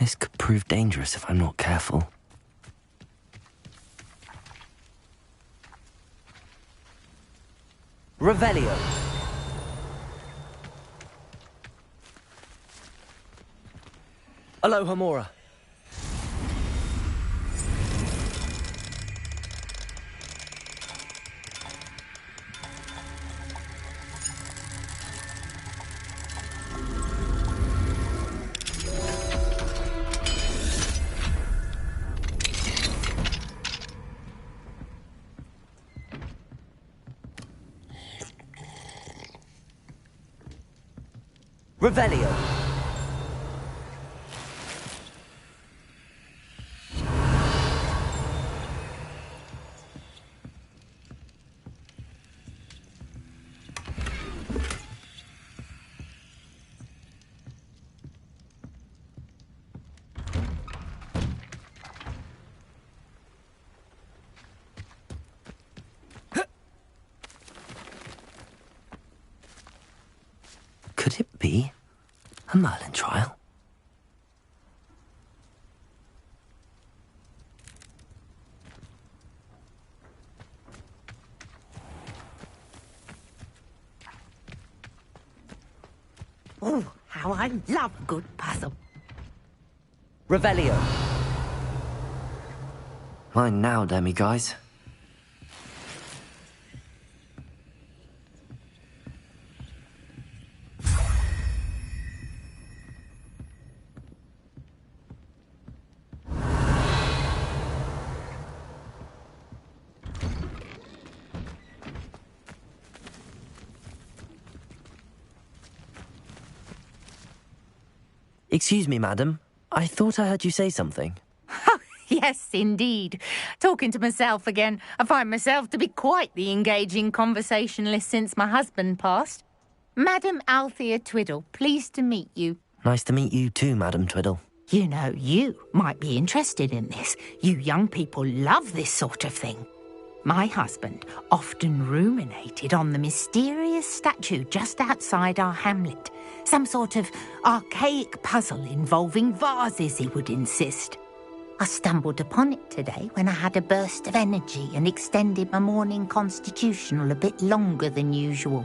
This could prove dangerous if I'm not careful. Revelio. Aloha Mora. Revelio. Could it be a Merlin trial? Oh, how I love a good puzzle. Revelio. Mine now, Demi guys. Excuse me, madam. I thought I heard you say something. Oh, yes, indeed. Talking to myself again. I find myself to be quite the engaging conversationalist since my husband passed. Madam Althea Twiddle, pleased to meet you. Nice to meet you too, Madam Twiddle. You know, you might be interested in this. You young people love this sort of thing. My husband often ruminated on the mysterious statue just outside our hamlet. Some sort of archaic puzzle involving vases, he would insist. I stumbled upon it today when I had a burst of energy and extended my morning constitutional a bit longer than usual.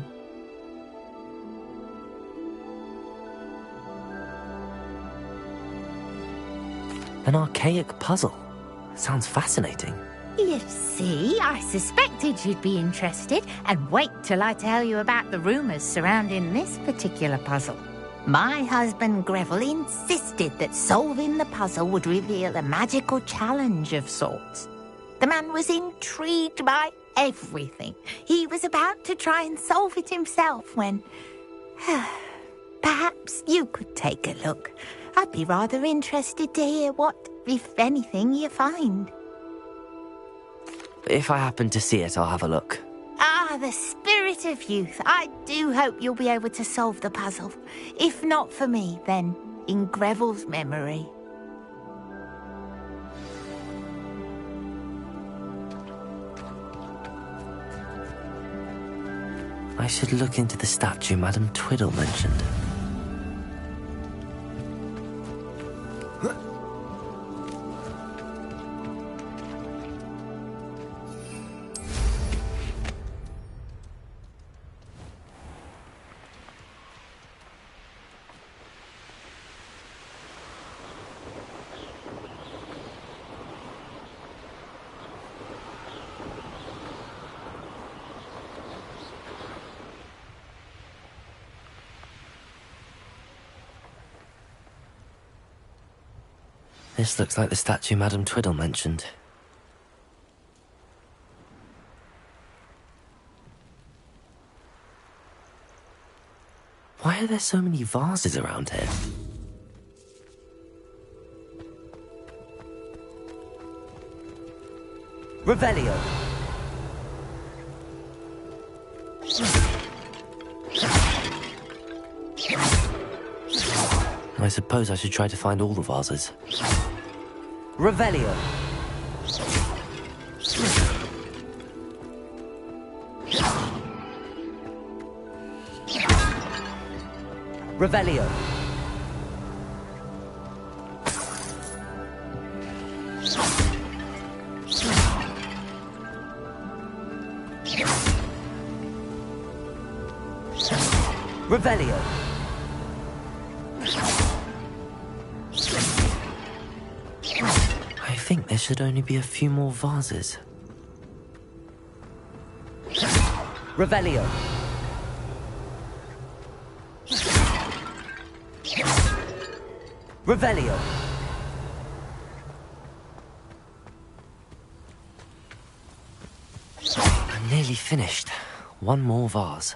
An archaic puzzle. Sounds fascinating. You see, I suspected you'd be interested, and wait till I tell you about the rumours surrounding this particular puzzle. My husband Greville insisted that solving the puzzle would reveal a magical challenge of sorts. The man was intrigued by everything. He was about to try and solve it himself when... Perhaps you could take a look. I'd be rather interested to hear what, if anything, you find. If I happen to see it, I'll have a look. Ah, the spirit of youth. I do hope you'll be able to solve the puzzle. If not for me, then in Greville's memory. I should look into the statue Madam Twiddle mentioned. This looks like the statue Madam Twiddle mentioned. Why are there so many vases around here? Revelio. I suppose I should try to find all the vases. Revelio. Revelio. Revelio. I think there should only be a few more vases. Revelio. Revelio. I'm nearly finished. One more vase.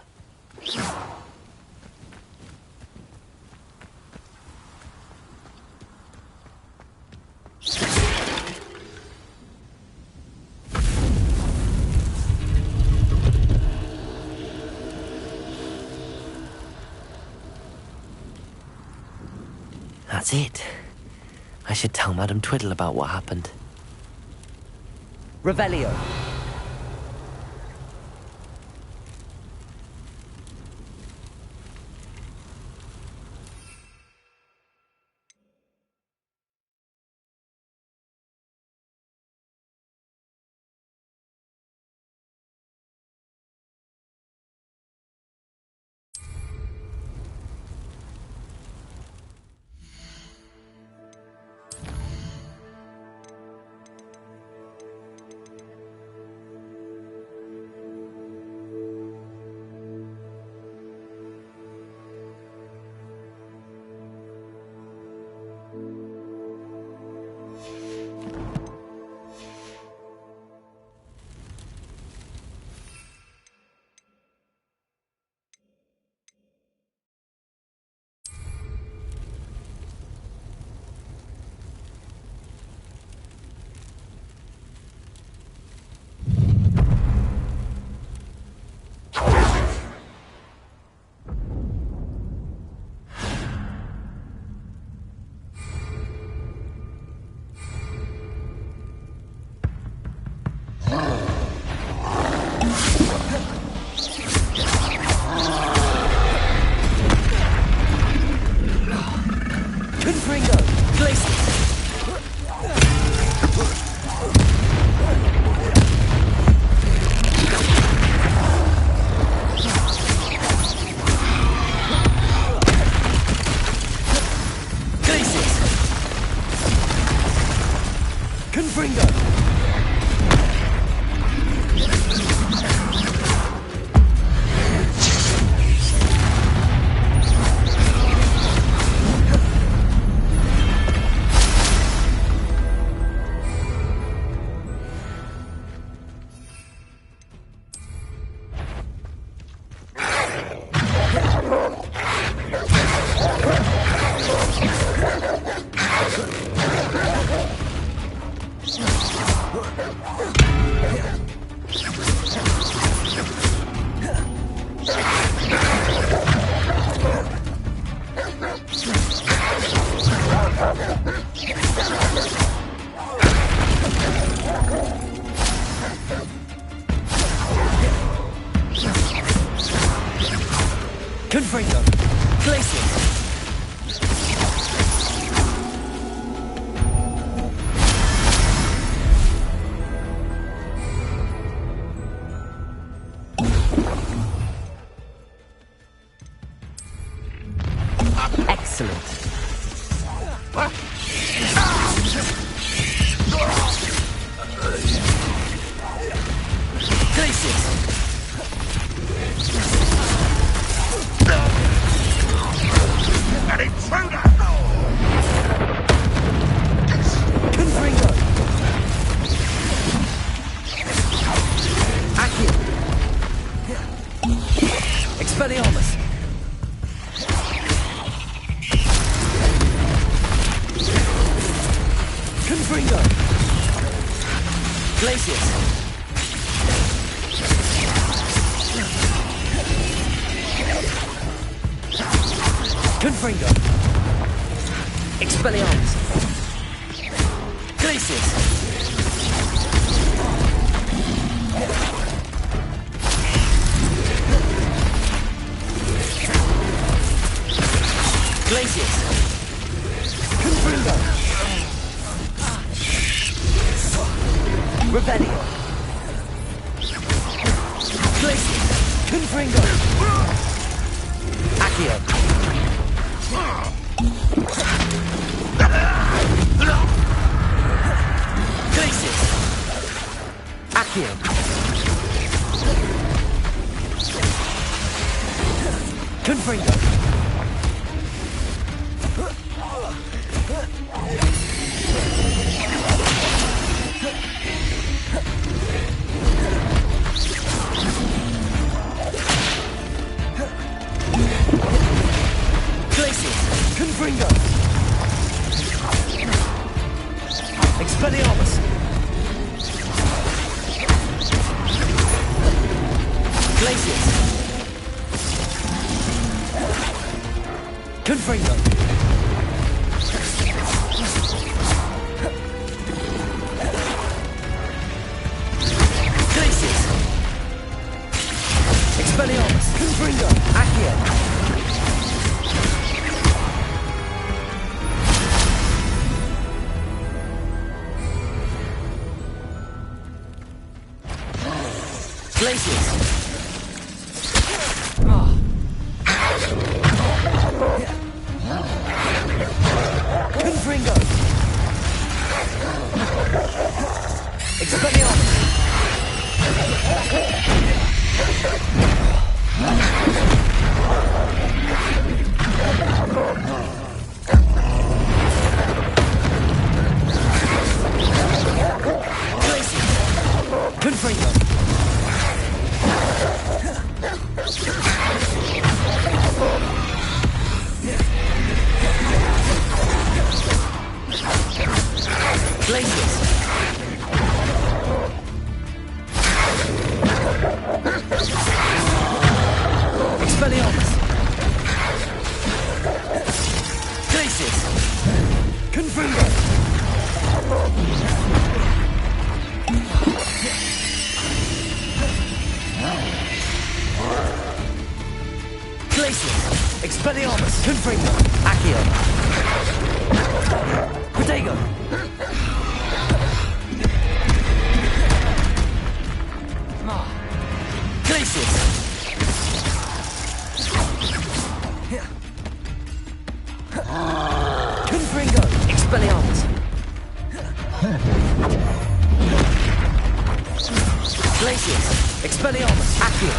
That's it. I should tell Madame Twiddle about what happened. Revelio. Confringo. Glacier. Excellent. An intruder! Confringo. Accio. Expelliarmus. Confringo. Glacius. Confringo. Expelliarmus. Glacius. Glacius. Confringo. Revelio. Glacius. Confringo. Accio. Glacius. Accio. Confringo. Glacius. Confringo. Expelliarmus. Glacius. Confringo. Glacius. Expelliarmus. Confringo. Accio. Glacius. Confringo. Expelliarmus. Glacius. Confringo. Glacius. Expelliarmus. Glacius. Confringo. Glacius. Expelliarmus. Confringo. Accio. Protego. Glacius. Confringo. Expelliarmus. Glacius. Expelliarmus. Accio.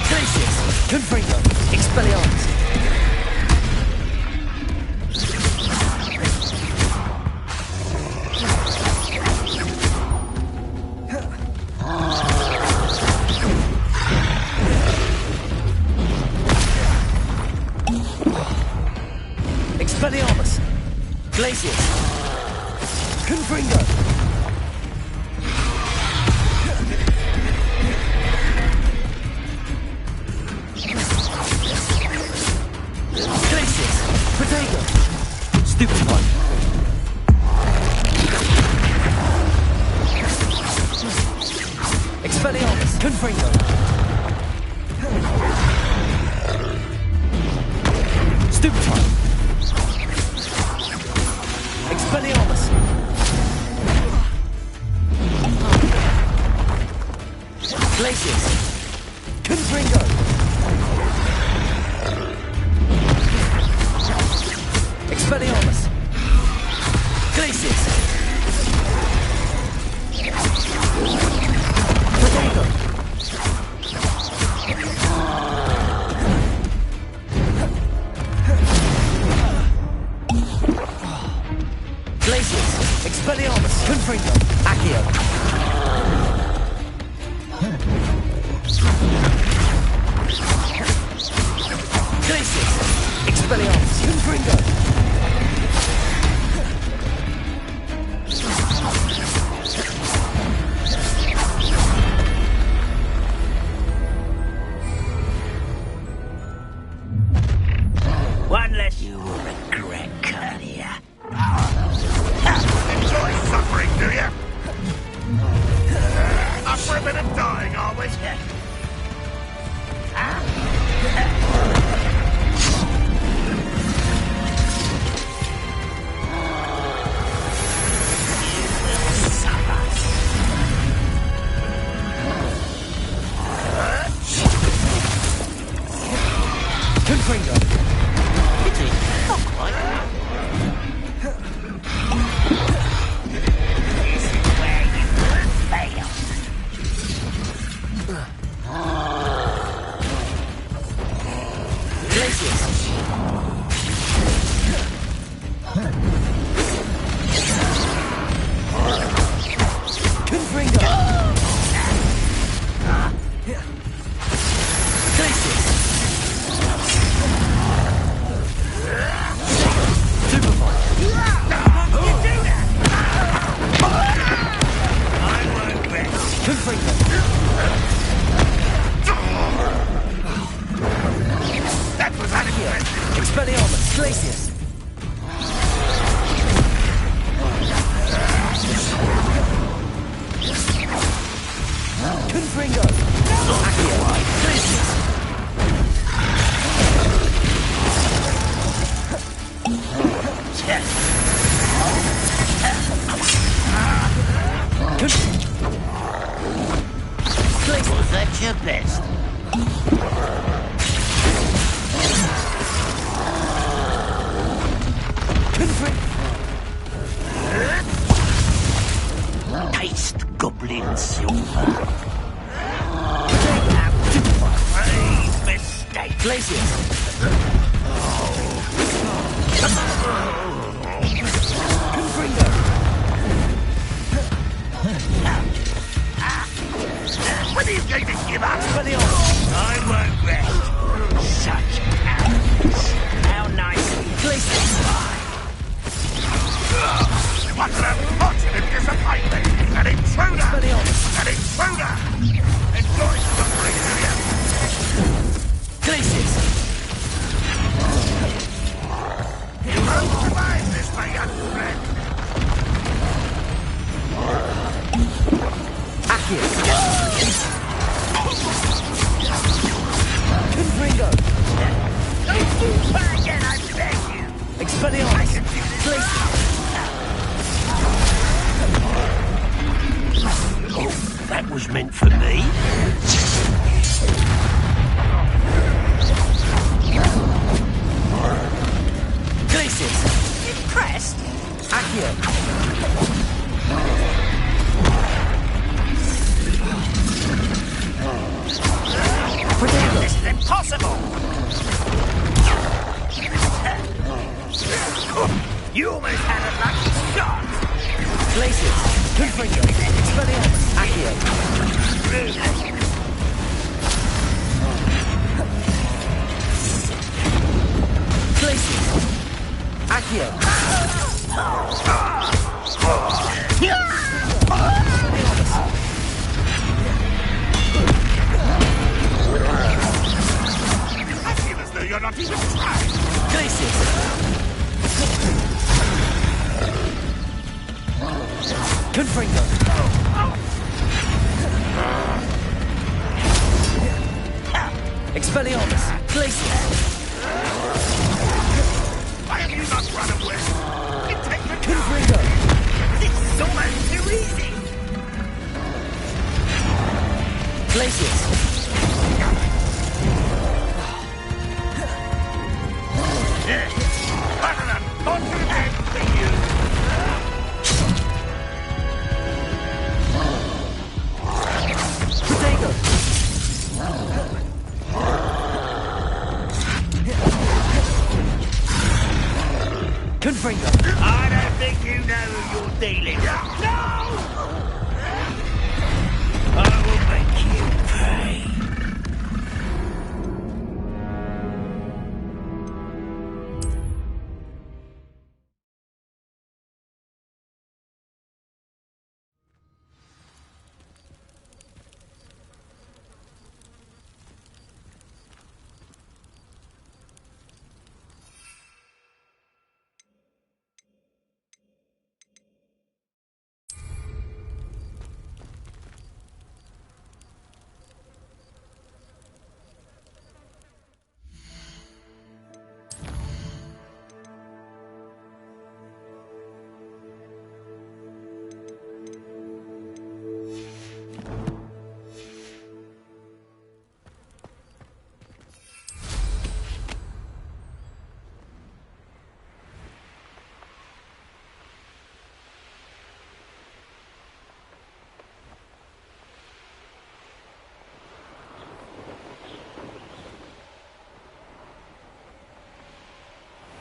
Glacius. Confringo. Expelliarmus. Expelliarmus. Glacius. Confringo. Glacius. Protego. Stupid one. Expelliarmus. Confringo. Stupid one. Expelliarmus. Glacius. Confringo. Expelliarmus. Glacius. Protego. Glacius. Expelliarmus. Confringo. Accio. Glacius. Expelliarmus. Confringo. One less you will regret coming here. Enjoy suffering, do you? Up for a bit of dying, are we? Was that your best? Taste goblin silver. Brave mistake. Glacius! When are you going to give up? I won't rest. Such arrogance. How nice. What an unfortunate disappointment! An intruder! An intruder! Enjoy suffering, do you? Glacius! You won't survive this, my young friend! Confringo! Don't do that again, I beg you. Expelliarmus! Oh, that was meant for me. Glacius! Impressed? Accio! This is impossible. You almost had a lucky shot. Glacius! Confringo! Expelliarmus! Accio! Glacius! Accio! I feel as though you're not even trying! Glacius! Confringo! Expelliarmus! Glacius! Why have you not run away? Take the Confringo! This is almost too easy. Glacius! What an unfortunate end for you! Potato! Confringo! I don't think you know who you're dealing with. No! I will make you pay.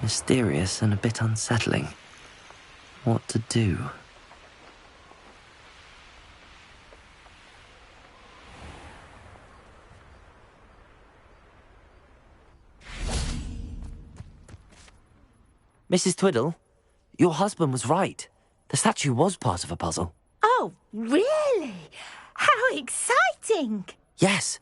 Mysterious and a bit unsettling. What to do? Mrs. Twiddle, your husband was right. The statue was part of a puzzle. Oh, really? How exciting! Yes,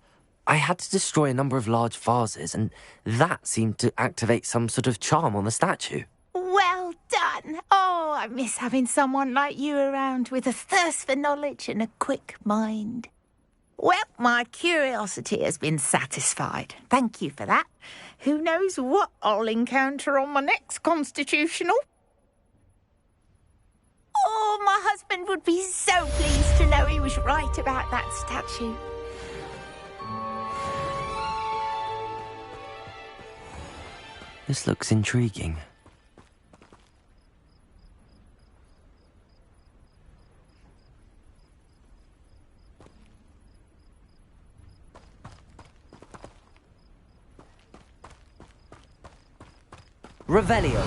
I had to destroy a number of large vases, and that seemed to activate some sort of charm on the statue. Well done. Oh, I miss having someone like you around with a thirst for knowledge and a quick mind. Well, my curiosity has been satisfied. Thank you for that. Who knows what I'll encounter on my next constitutional? Oh, my husband husband would be so pleased to know he was right about that statue. This looks intriguing. Revelio.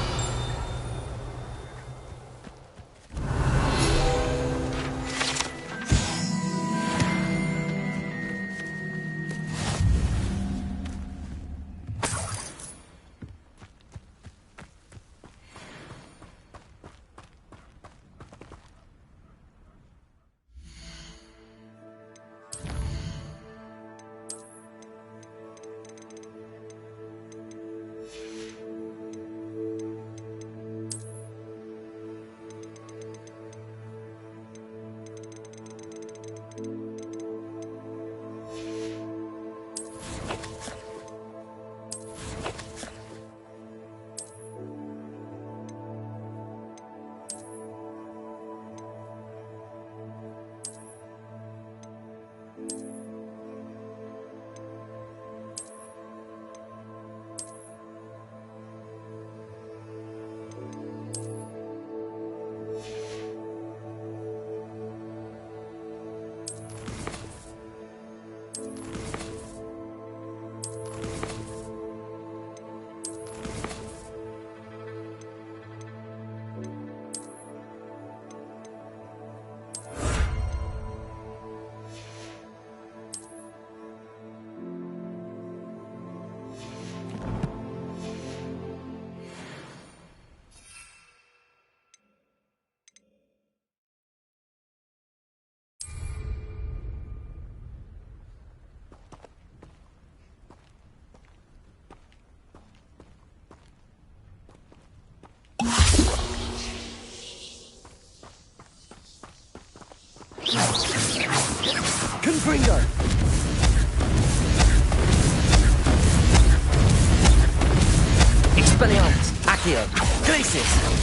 Confringo! Expelliarmus! Accio! Glacis!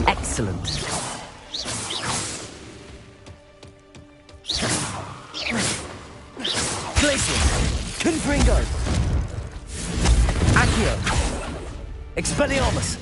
Excellent. Glacius! Confringo! Accio! Expelliarmus!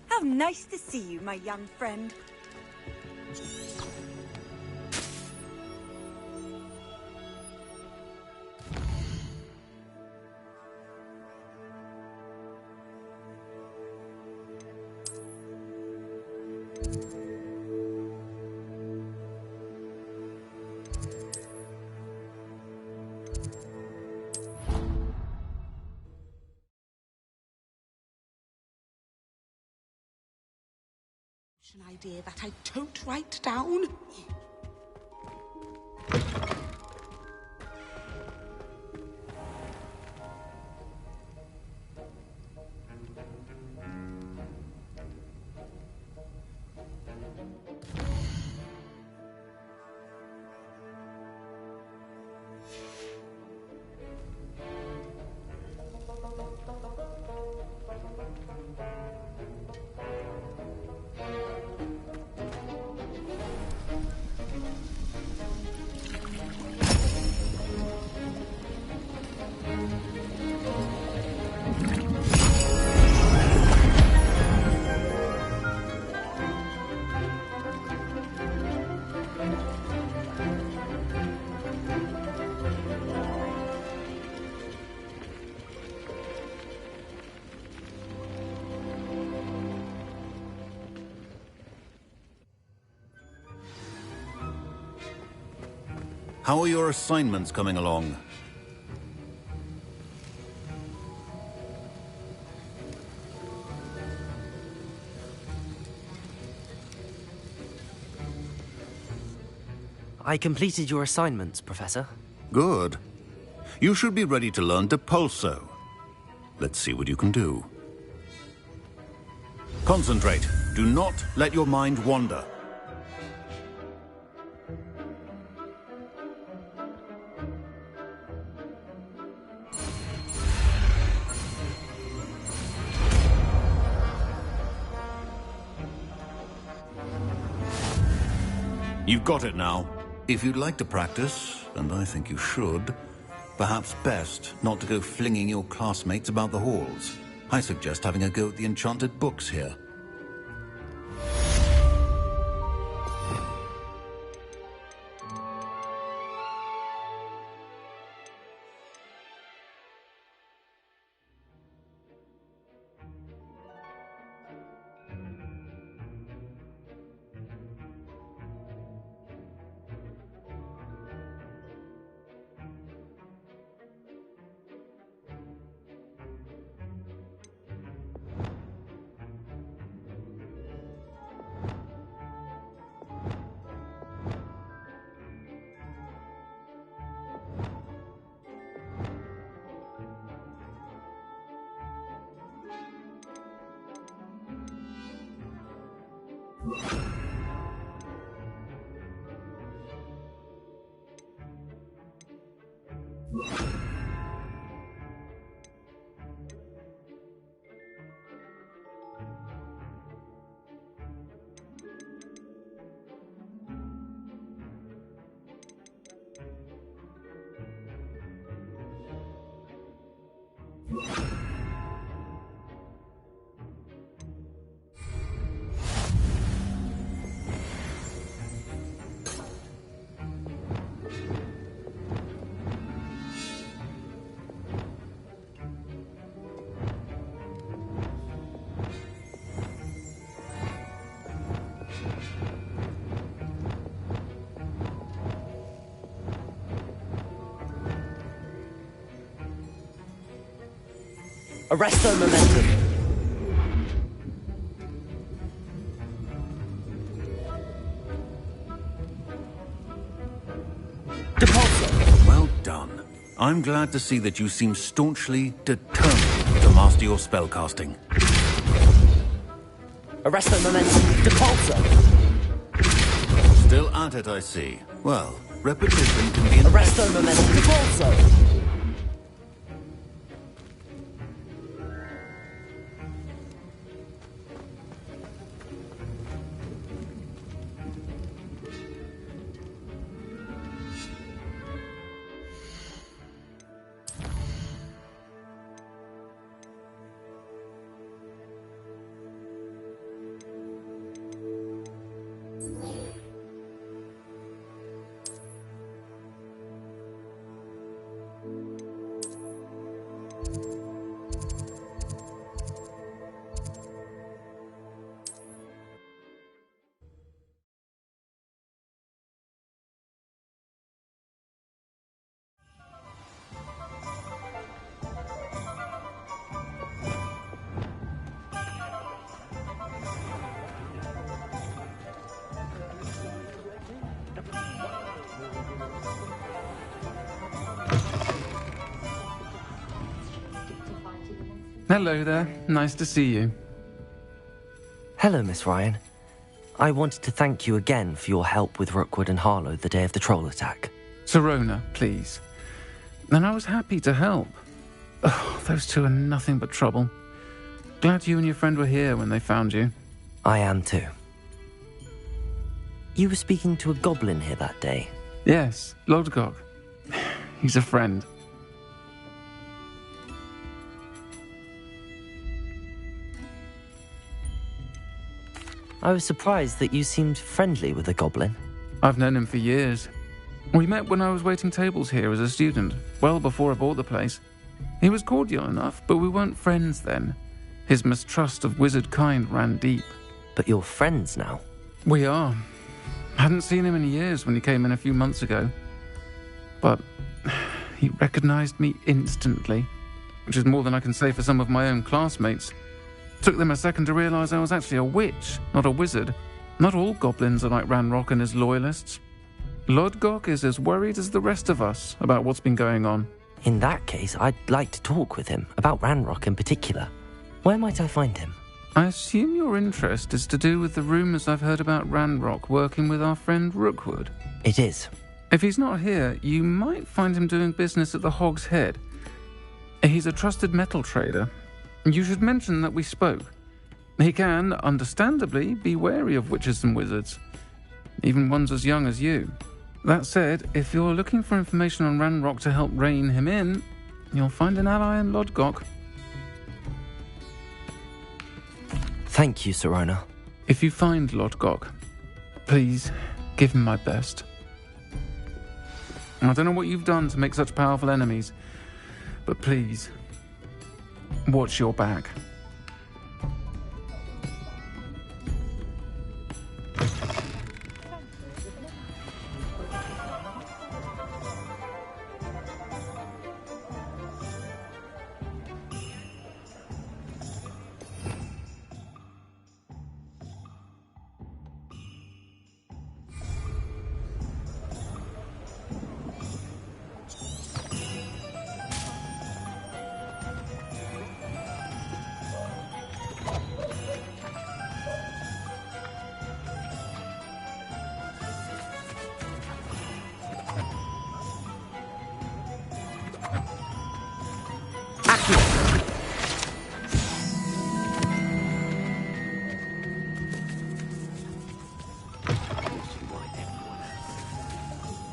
How nice to see you, my young friend. An idea that I don't write down. How are your assignments coming along? I completed your assignments, Professor. Good. You should be ready to learn Depulso. Let's see what you can do. Concentrate. Do not let your mind wander. You've got it now. If you'd like to practice, and I think you should, perhaps best not to go flinging your classmates about the halls. I suggest having a go at the enchanted books here. Arresto momentum. Depulso. Well done. I'm glad to see that you seem staunchly determined to master your spellcasting. Arresto momentum. Depulso. Still at it, I see. Well, repetition can be an Arresto momentum. Depulso. Hello there. Nice to see you. Hello, Miss Ryan. I wanted to thank you again for your help with Rookwood and Harlow the day of the troll attack. Serona, please. And I was happy to help. Oh, those two are nothing but trouble. Glad you and your friend were here when they found you. I am too. You were speaking to a goblin here that day. Yes, Lodgok. He's a friend. I was surprised that you seemed friendly with the goblin. I've known him for years. We met when I was waiting tables here as a student, well before I bought the place. He was cordial enough, but we weren't friends then. His mistrust of wizard kind ran deep. But you're friends now. We are. Hadn't seen him in years when he came in a few months ago. but he recognized me instantly, which is more than I can say for some of my own classmates. Took them a second to realize I was actually a witch, not a wizard. Not all goblins are like Ranrock and his loyalists. Lodgok is as worried as the rest of us about what's been going on. In that case, I'd like to talk with him, about Ranrock in particular. Where might I find him? I assume your interest is to do with the rumours I've heard about Ranrock working with our friend Rookwood. It is. If he's not here, you might find him doing business at the Hog's Head. He's a trusted metal trader. You should mention that we spoke. He can, understandably, be wary of witches and wizards, even ones as young as you. That said, if you're looking for information on Ranrock to help rein him in, you'll find an ally in Lodgok. Thank you, Sirona. If you find Lodgok, please give him my best. I don't know what you've done to make such powerful enemies, but please, watch your back.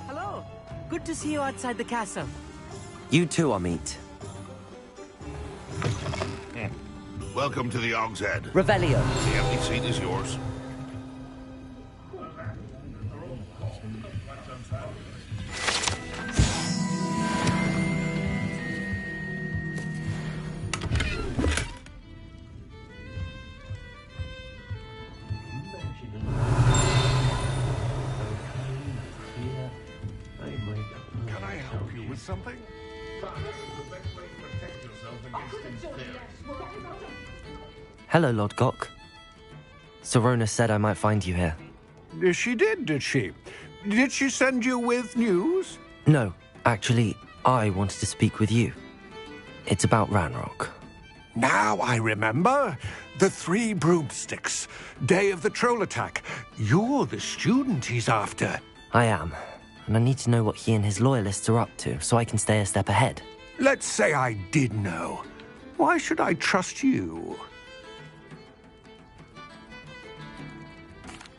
Hello. Good to see you outside the castle. You too, Amit. Welcome to the Hog's Head. Revelio. The empty seat is yours. Can I help you with something? Hello, Lodgok. Sirona said I might find you here. She did she? Did she send you with news? No, actually, I wanted to speak with you. It's about Ranrock. Now I remember. The 3 broomsticks. Day of the troll attack. You're the student he's after. I am, and I need to know what he and his loyalists are up to so I can stay a step ahead. Let's say I did know. Why should I trust you?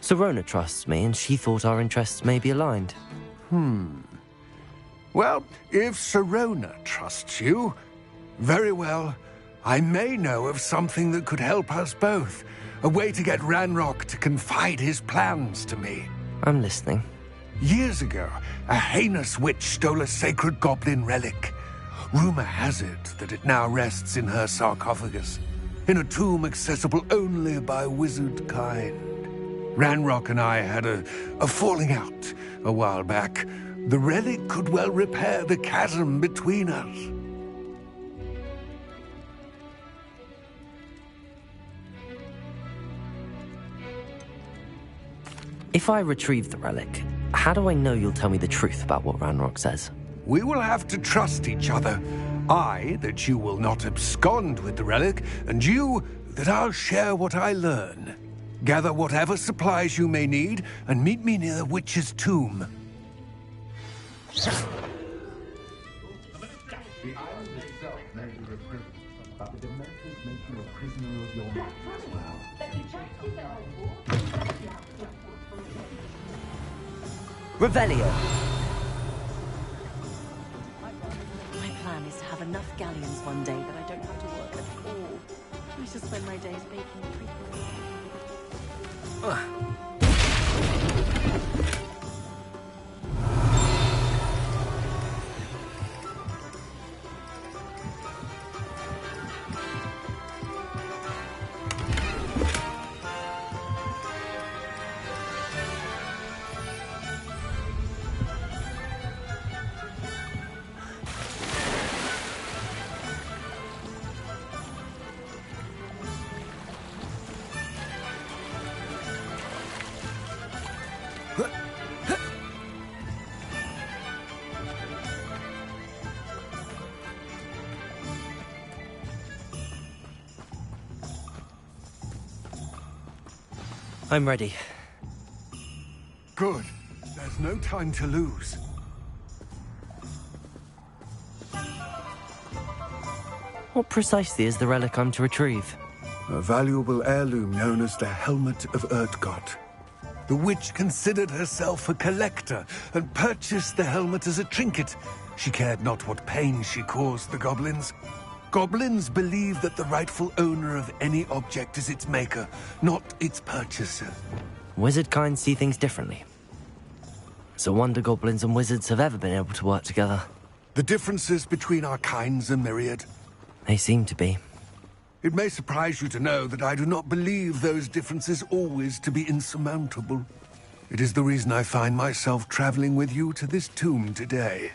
Sirona trusts me, and she thought our interests may be aligned. Well, if Sirona trusts you, very well. I may know of something that could help us both. A way to get Ranrock to confide his plans to me. I'm listening. Years ago, a heinous witch stole a sacred goblin relic. Rumor has it that it now rests in her sarcophagus, in a tomb accessible only by wizard kind. Ranrock and I had a falling out a while back. The relic could well repair the chasm between us. If I retrieve the relic, how do I know you'll tell me the truth about what Ranrock says? We will have to trust each other. I, that you will not abscond with the relic, and you, that I'll share what I learn. Gather whatever supplies you may need, and meet me near the witch's tomb. The island itself may be a prison, but the Dementors make you a prisoner of your mind as well. Revelio. My plan is to have enough galleons one day that I don't have to work at all. I shall spend my days baking treacle. I'm ready. Good. There's no time to lose. What precisely is the relic I'm to retrieve? A valuable heirloom known as the Helmet of Erdgott. The witch considered herself a collector and purchased the helmet as a trinket. She cared not what pain she caused the goblins. Goblins believe that the rightful owner of any object is its maker, not its purchaser. Wizard kind see things differently. It's a wonder goblins and wizards have ever been able to work together. The differences between our kinds are myriad. They seem to be. It may surprise you to know that I do not believe those differences always to be insurmountable. It is the reason I find myself traveling with you to this tomb today.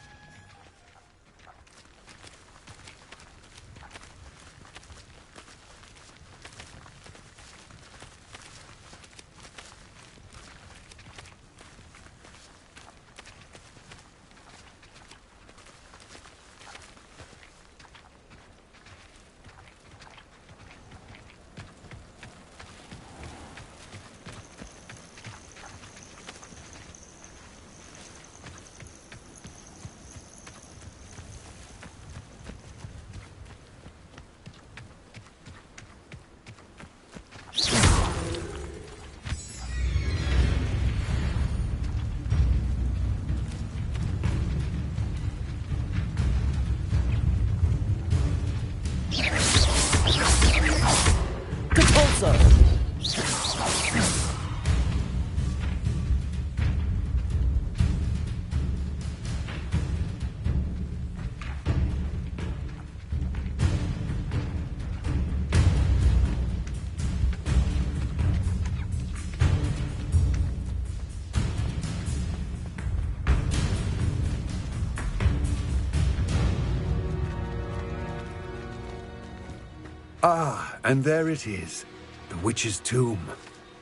Ah, and there it is. The witch's tomb.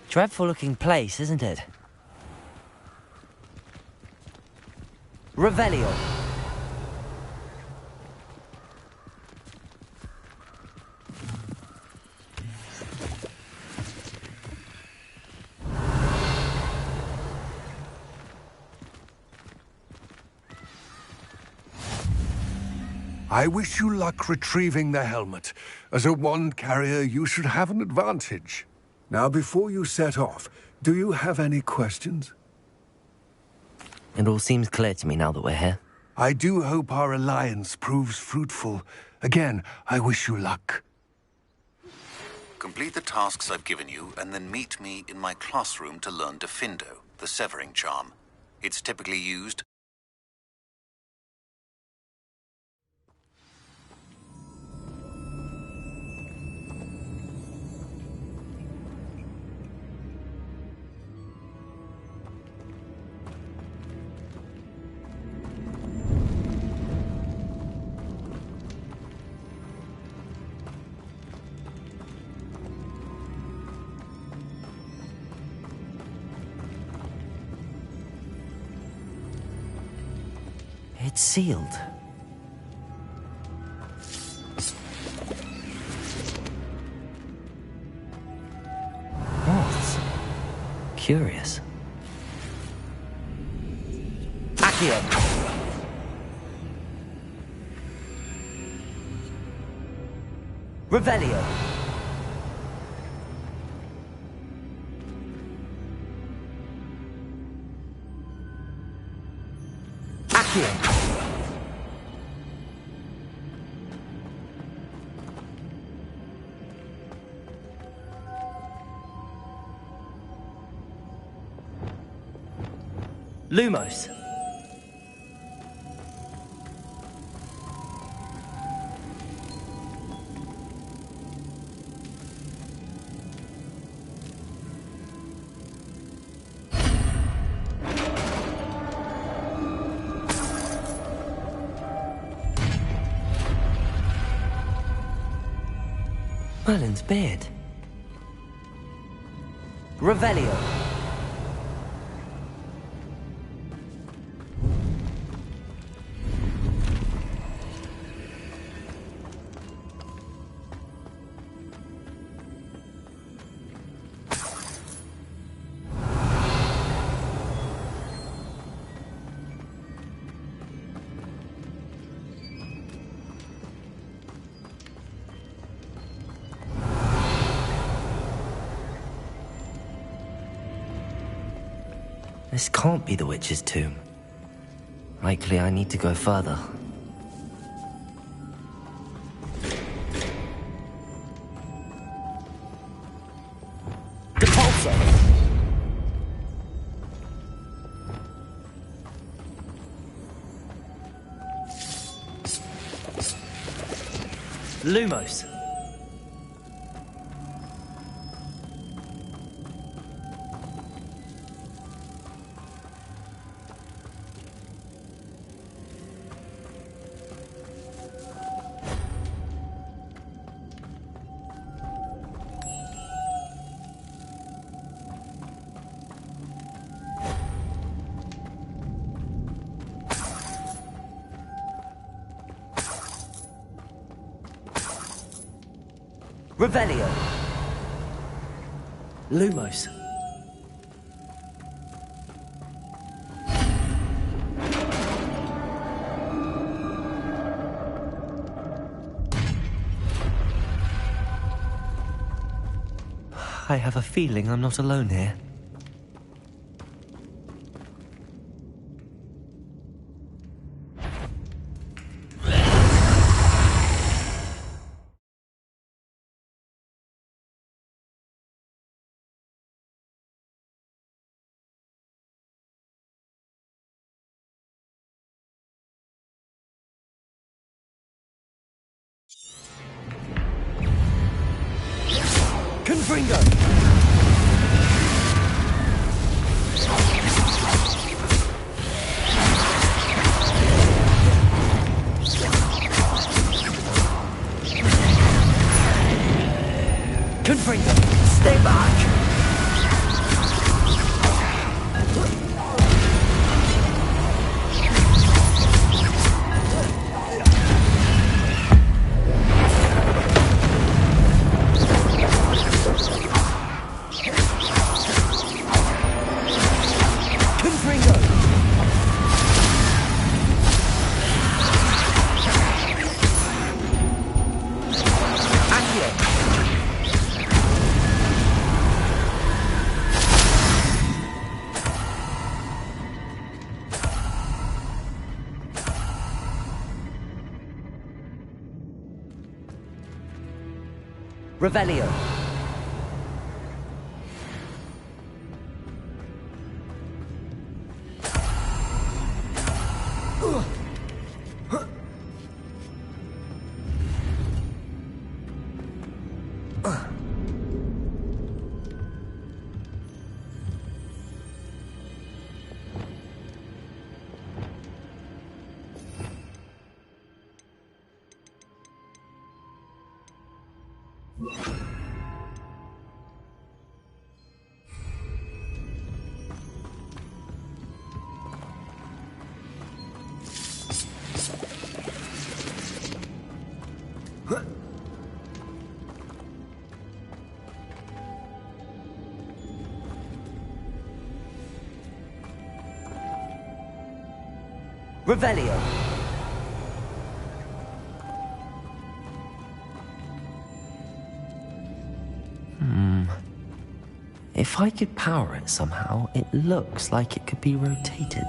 Dreadful looking place, isn't it? Revelio. I wish you luck retrieving the helmet. As a wand carrier, you should have an advantage. Now, before you set off, do you have any questions? It all seems clear to me now that we're here. I do hope our alliance proves fruitful. Again, I wish you luck. Complete the tasks I've given you, and then meet me in my classroom to learn Defindo, the severing charm. It's typically used... It's sealed. Moths. Curious. Accio. Revelio. Accio. Lumos. Merlin's beard. Revelio. This can't be the witch's tomb. Likely I need to go further. Lumos. Revelio. Lumos. I have a feeling I'm not alone here. Confringo! Confringo! Stay back! Revelio. Revelio. If I could power it somehow, it looks like it could be rotated.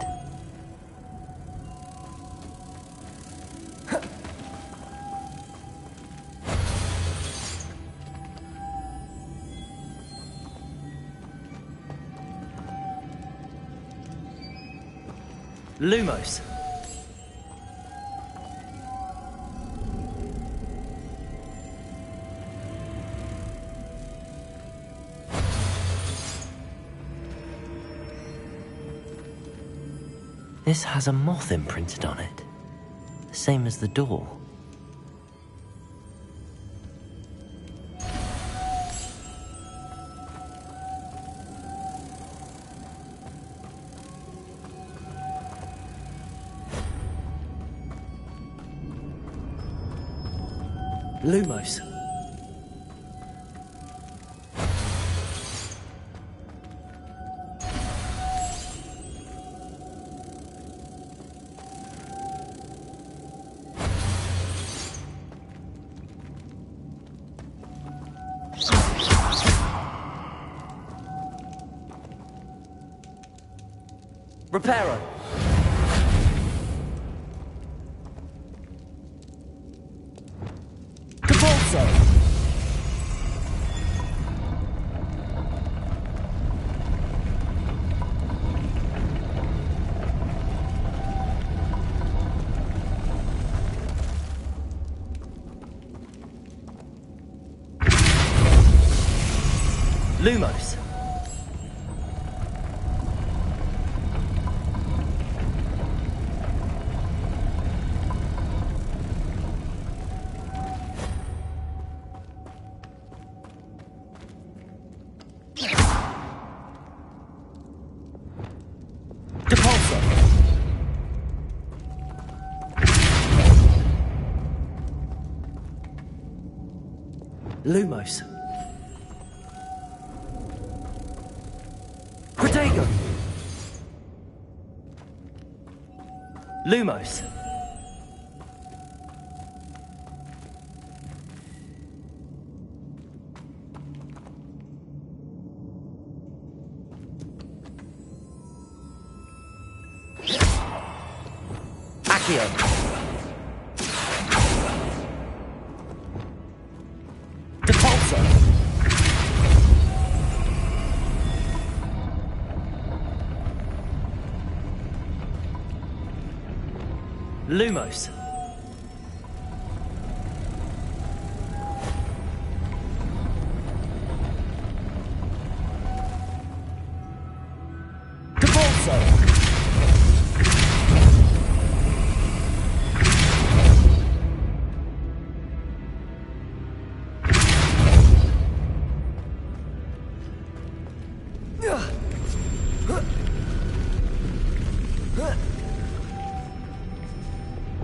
Lumos. This has a moth imprinted on it, the same as the door. Lumos. Reparo. Capulso. Lumos. Depulso. Lumos. Protego. Lumos. Accio. Depulso. Lumos. Depulso.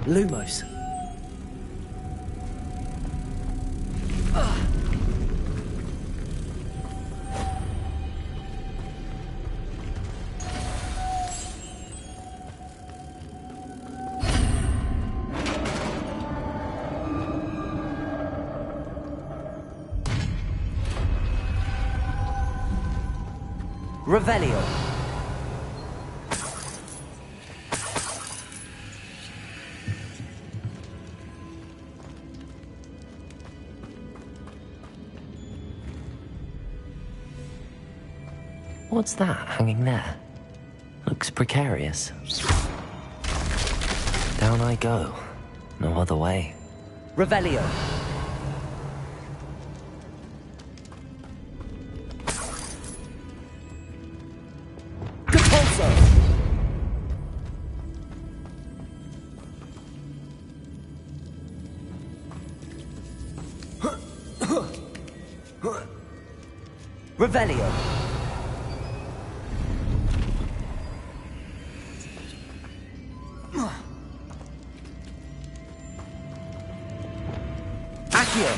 Lumos. Revelio. What's that hanging there? Looks precarious. Down I go. No other way. Revelio. Depulso. Revelio. Accio.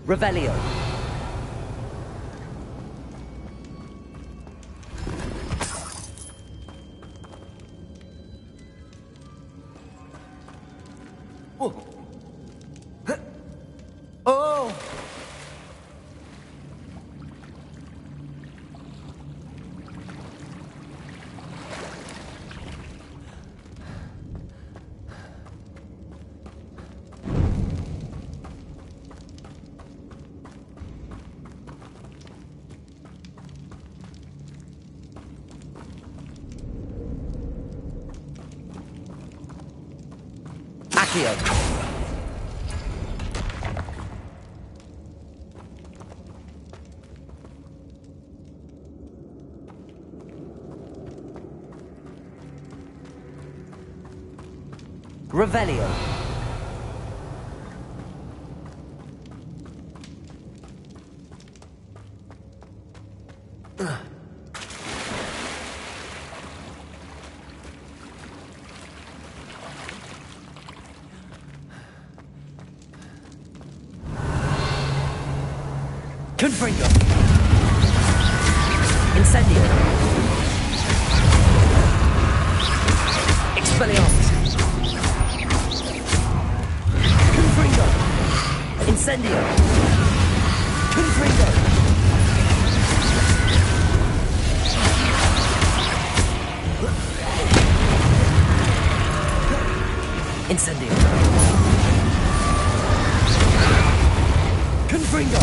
Revelio. Oh! Accio. Revelio. Confringo. Incendio. Expelliarmus. Confringo. Incendio. Confringo. Incendio. Confringo.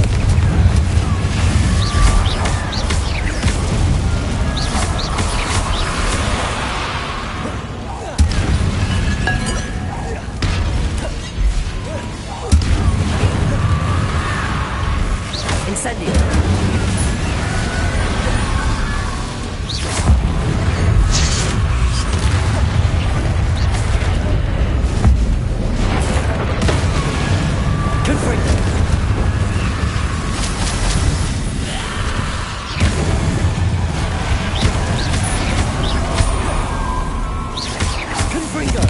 Incendio. Confringo. Confringo.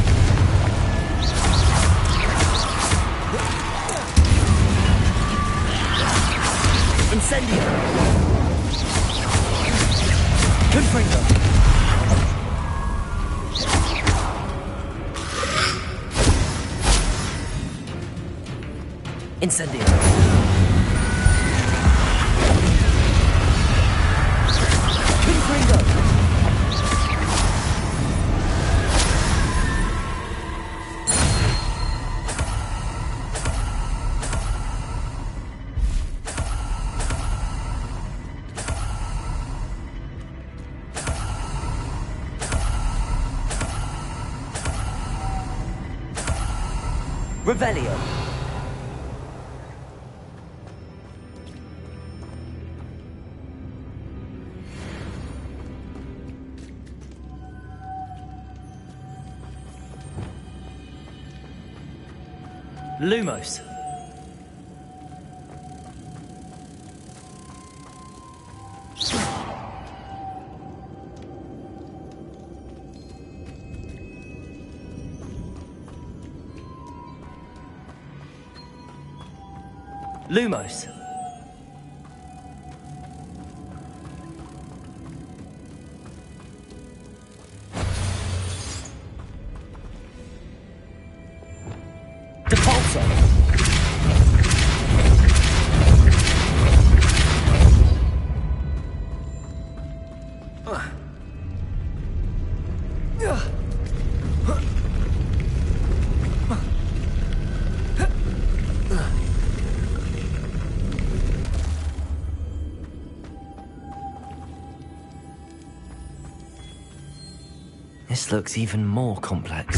Incendio. Confringo. Incendio. Confringo. Revelio. Lumos. Lumos. Depulso. This looks even more complex.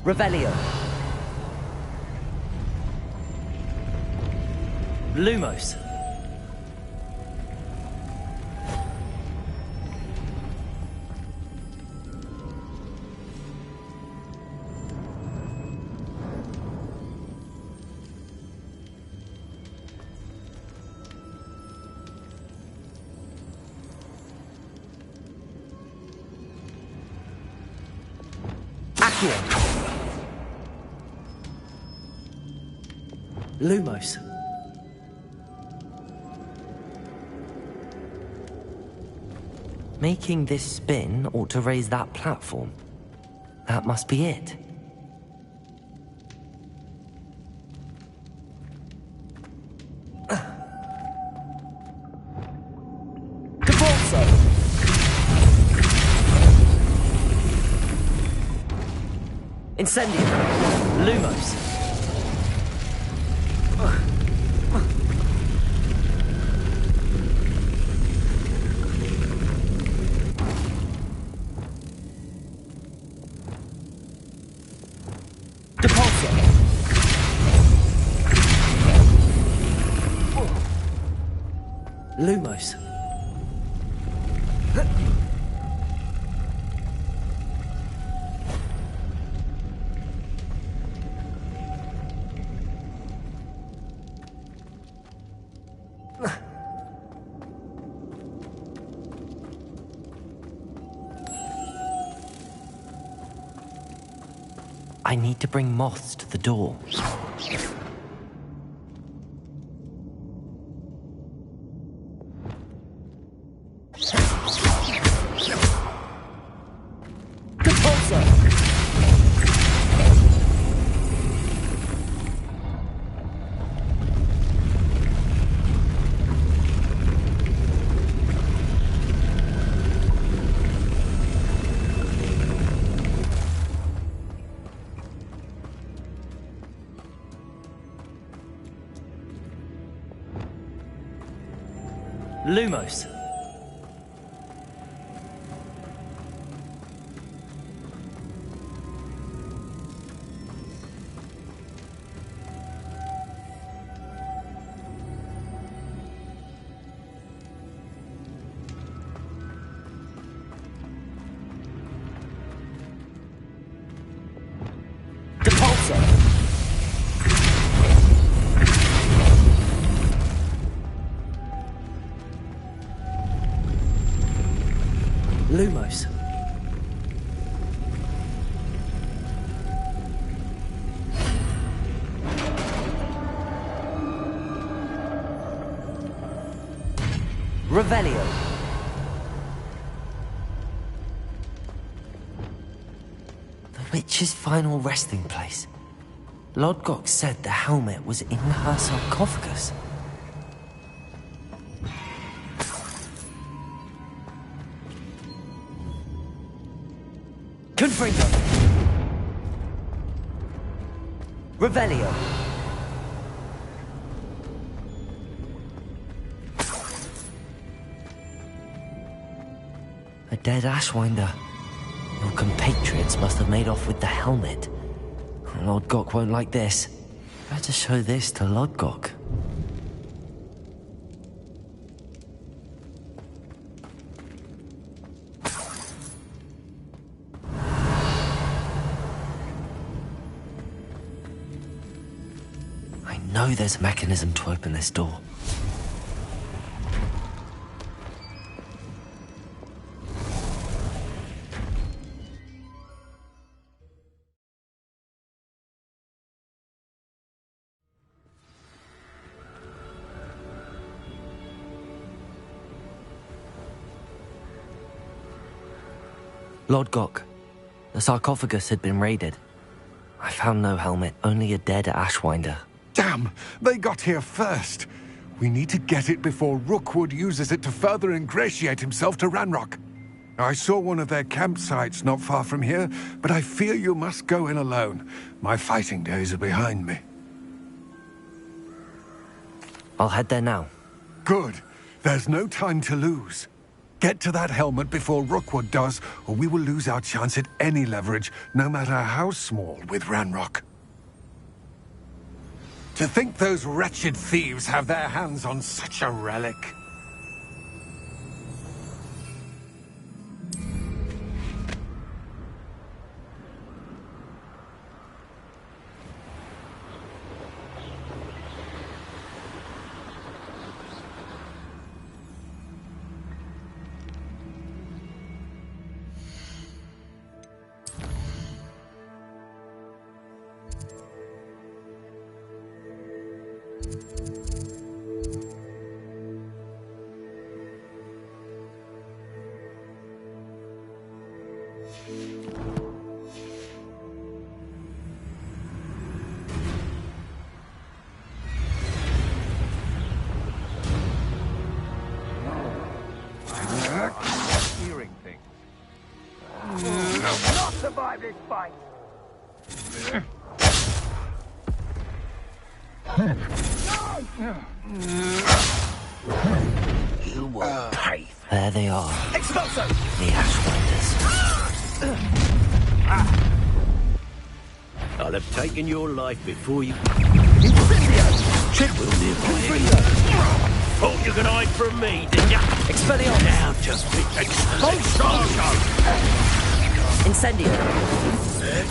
Revelio. Lumos. Accio. Lumos. Making this spin ought to raise that platform. That must be it. Depulso. Incendio. Lumos. Depulso. Lumos. I need to bring moths to the door. Lumos. Lumos. Revelio. The witch's final resting place. Lodgok said the helmet was in her sarcophagus. Confringo. Revelio. A dead Ashwinder. Your compatriots must have made off with the helmet. Lodgok won't like this. Better show this to Lodgok. I know there's a mechanism to open this door. Lodgok, the sarcophagus had been raided. I found no helmet, only a dead Ashwinder. Damn! They got here first. We need to get it before Rookwood uses it to further ingratiate himself to Ranrock. I saw one of their campsites not far from here, but I fear you must go in alone. My fighting days are behind me. I'll head there now. Good. There's no time to lose. Get to that helmet before Rookwood does, or we will lose our chance at any leverage, no matter how small, with Ranrock. To think those wretched thieves have their hands on such a relic. Not survive this fight. You will pay. There they are. Expulso! The Ashwinders. I'll have taken your life before you. Incendio! Check will live. Thought you could hide from me, did ya? Expelliarmus! Now just pick Expulso! Incendio!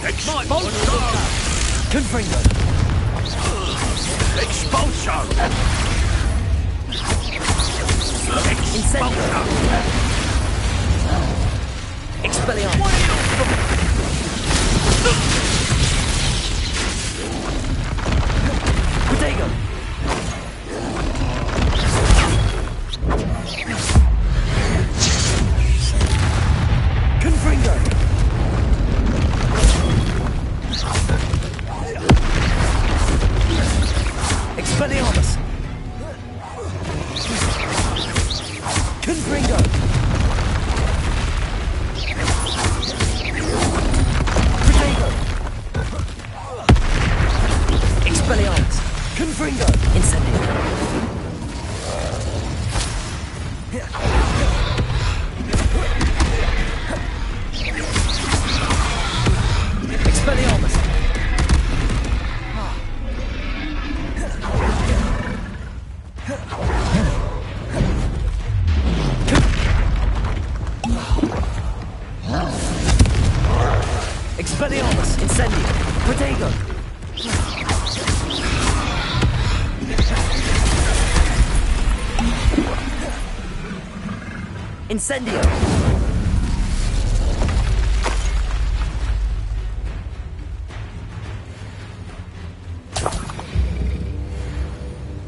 Expulso! Confringo! Expulso! Incendio! Expelliarmus! Protego! Confringo! Expelliarmus! Confringo! Protego! Expelliarmus! Confringo! Incendio! Expelliarmus! Expelliarmus! Incendio! Protego! Incendio!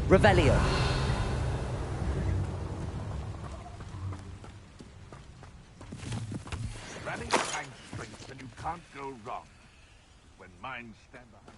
Revelio. Rally behind strength, and you can't go wrong. When minds stand behind.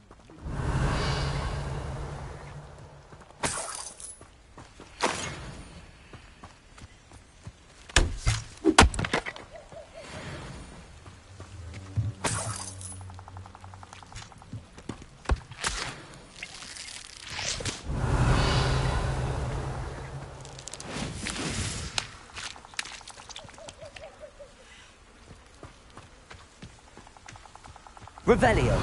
Revelio.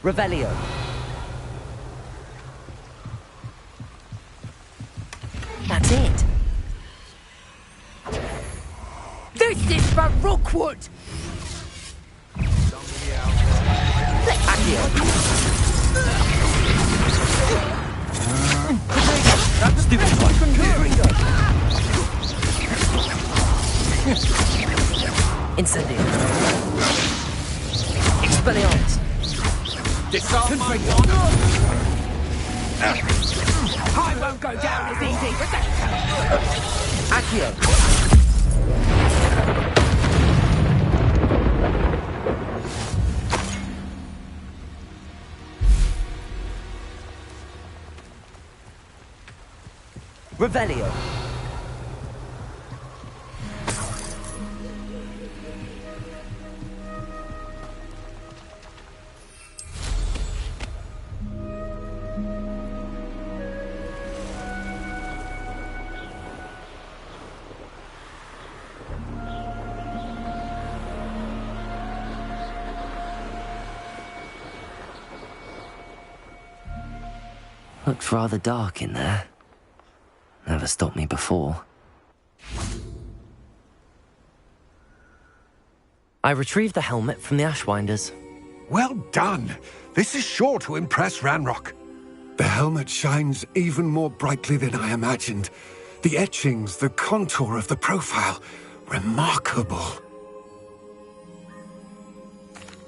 Revelio. That's it. This is for Rookwood! Accio. Stupid one. Incendio. Expelliarmus. Disarm my honor! I won't go down as easy, but Accio. Revelio. Looks rather dark in there. Never stopped me before. I retrieved the helmet from the Ashwinders. Well done! This is sure to impress Ranrock. The helmet shines even more brightly than I imagined. The etchings, the contour of the profile. Remarkable.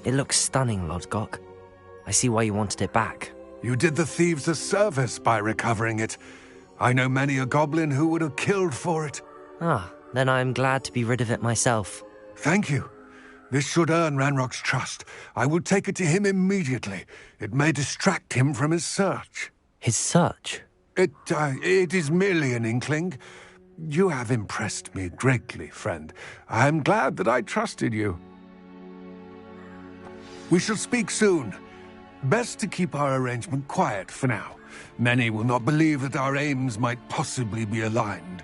It looks stunning, Lodgok. I see why you wanted it back. You did the thieves a service by recovering it. I know many a goblin who would have killed for it. Ah, then I'm glad to be rid of it myself. Thank you. This should earn Ranrock's trust. I will take it to him immediately. It may distract him from his search. His search? It is merely an inkling. You have impressed me greatly, friend. I am glad that I trusted you. We shall speak soon. Best to keep our arrangement quiet for now. Many will not believe that our aims might possibly be aligned.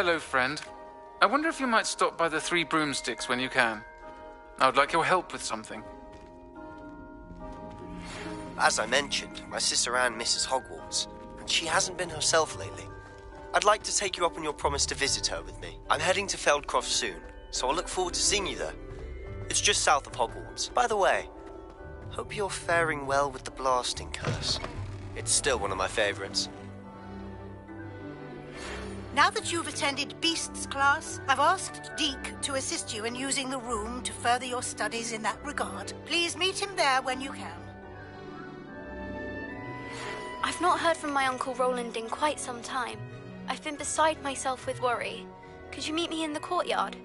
Hello, friend. I wonder if you might stop by the Three Broomsticks when you can. I would like your help with something. As I mentioned, my sister Anne misses Hogwarts, and she hasn't been herself lately. I'd like to take you up on your promise to visit her with me. I'm heading to Feldcroft soon, so I'll look forward to seeing you there. It's just south of Hogwarts. By the way, hope you're faring well with the blasting curse. It's still one of my favorites. Now that you've attended Beasts class, I've asked Deke to assist you in using the room to further your studies in that regard. Please meet him there when you can. I've not heard from my Uncle Roland in quite some time. I've been beside myself with worry. Could you meet me in the courtyard?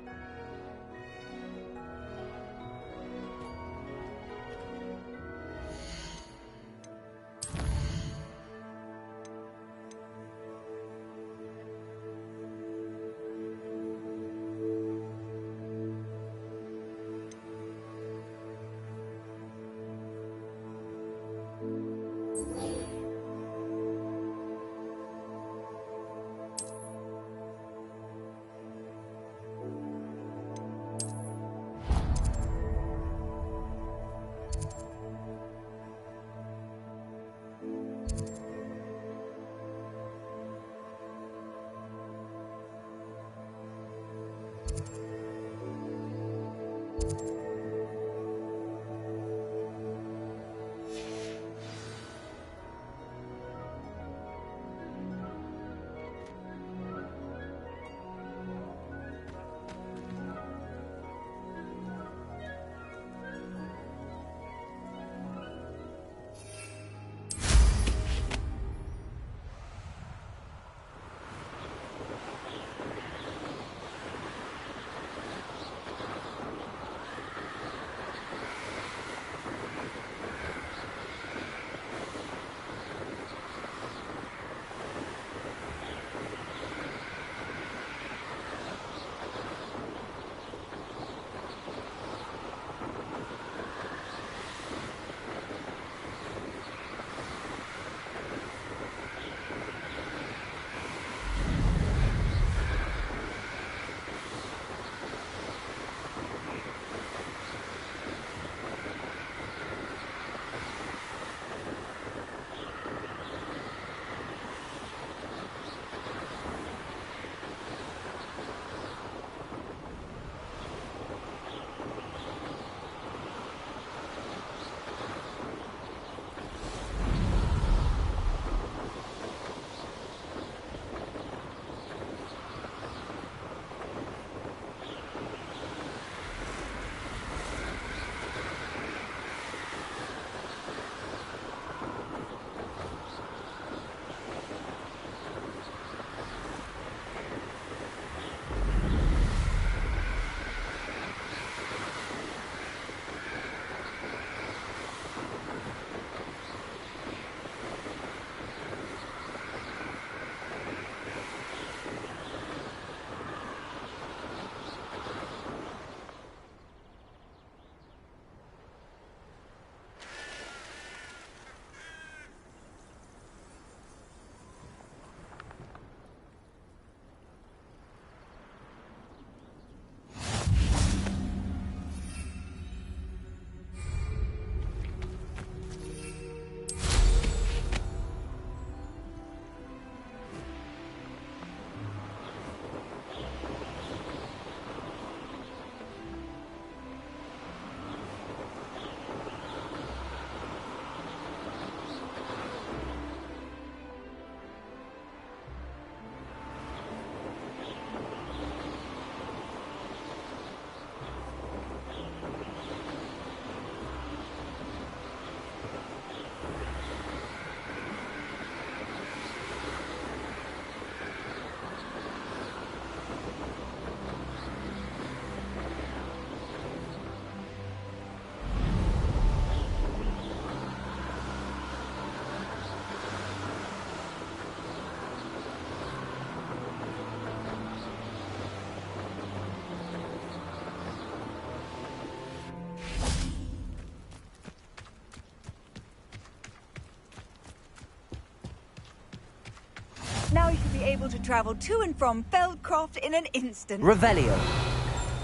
Now you should be able to travel to and from Feldcroft in an instant. Revelio.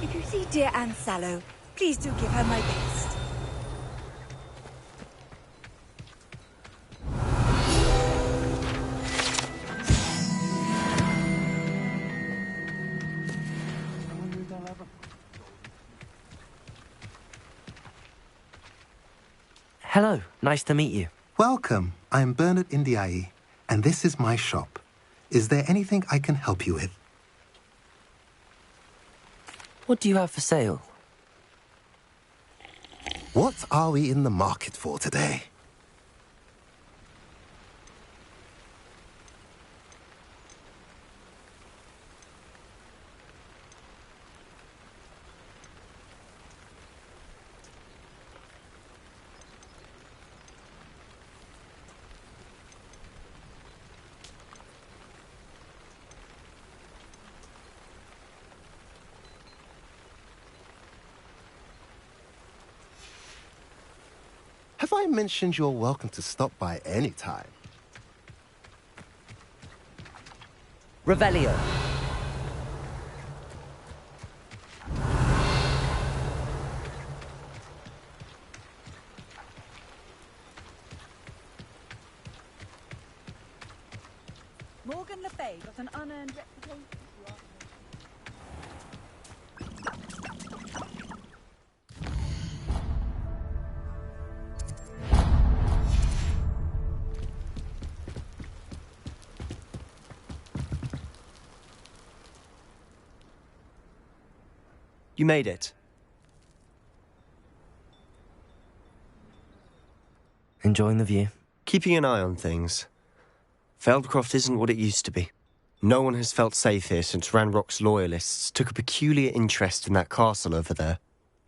If you see dear Anne Sallow, please do give her my best. Hello, nice to meet you. Welcome. I'm Bernard Indiai, and this is my shop. Is there anything I can help you with? What do you have for sale? What are we in the market for today? Have I mentioned you're welcome to stop by any time? Revelio. Morgan Le Fay got an unearned reputation. You made it. Enjoying the view? Keeping an eye on things. Feldcroft isn't what it used to be. No one has felt safe here since Ranrock's loyalists took a peculiar interest in that castle over there.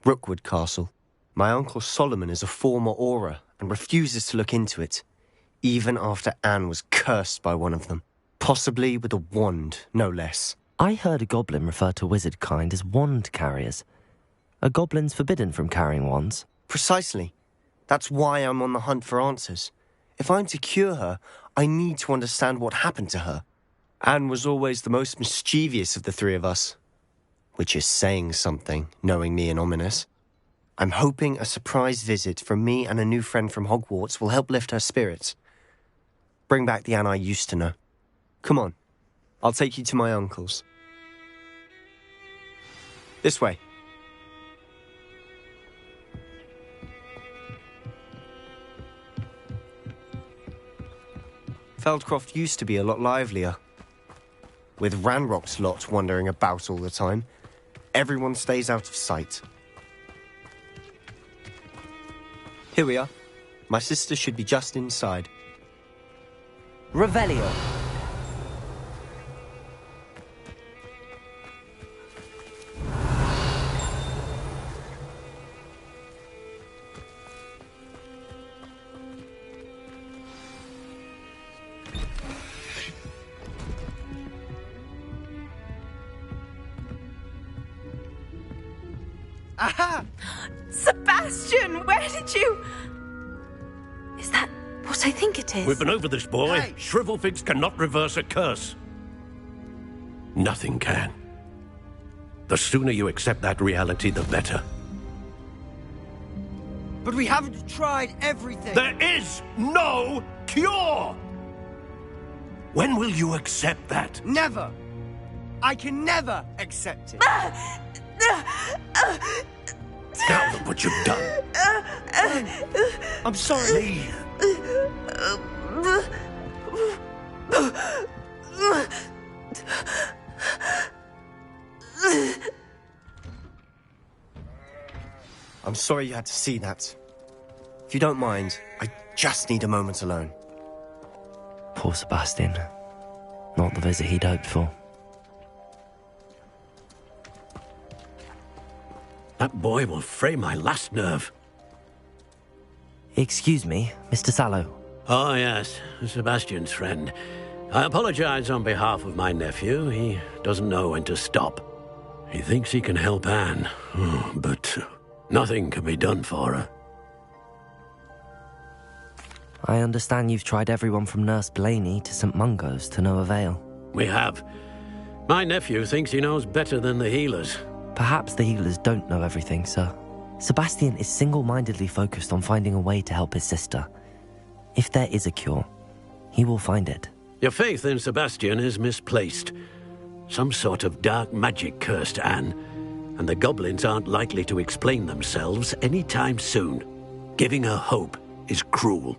Rookwood Castle. My uncle Solomon is a former Auror and refuses to look into it, even after Anne was cursed by one of them. Possibly with a wand, no less. I heard a goblin refer to wizard kind as wand carriers. Are goblins forbidden from carrying wands? Precisely. That's why I'm on the hunt for answers. If I'm to cure her, I need to understand what happened to her. Anne was always the most mischievous of the three of us. Which is saying something, knowing me and Ominous. I'm hoping a surprise visit from me and a new friend from Hogwarts will help lift her spirits. Bring back the Anne I used to know. Come on. I'll take you to my uncle's. This way. Feldcroft used to be a lot livelier. With Ranrock's lot wandering about all the time, everyone stays out of sight. Here we are. My sister should be just inside. Revelio. Aha! Sebastian, where did you... Is that what I think it is? We've been over this, boy. Hey. Shrivelfigs cannot reverse a curse. Nothing can. The sooner you accept that reality, the better. But we haven't tried everything. There is no cure! When will you accept that? Never. I can never accept it. Now look what you've done. I'm sorry. I'm sorry you had to see that. If you don't mind, I just need a moment alone. Poor Sebastian. Not the visit he'd hoped for. That boy will fray my last nerve. Excuse me, Mr. Sallow. Oh, yes, Sebastian's friend. I apologize on behalf of my nephew. He doesn't know when to stop. He thinks he can help Anne, but nothing can be done for her. I understand you've tried everyone from Nurse Blaney to St. Mungo's to no avail. We have. My nephew thinks he knows better than the healers. Perhaps the healers don't know everything, sir. Sebastian is single-mindedly focused on finding a way to help his sister. If there is a cure, he will find it. Your faith in Sebastian is misplaced. Some sort of dark magic cursed Anne, and the goblins aren't likely to explain themselves anytime soon. Giving her hope is cruel.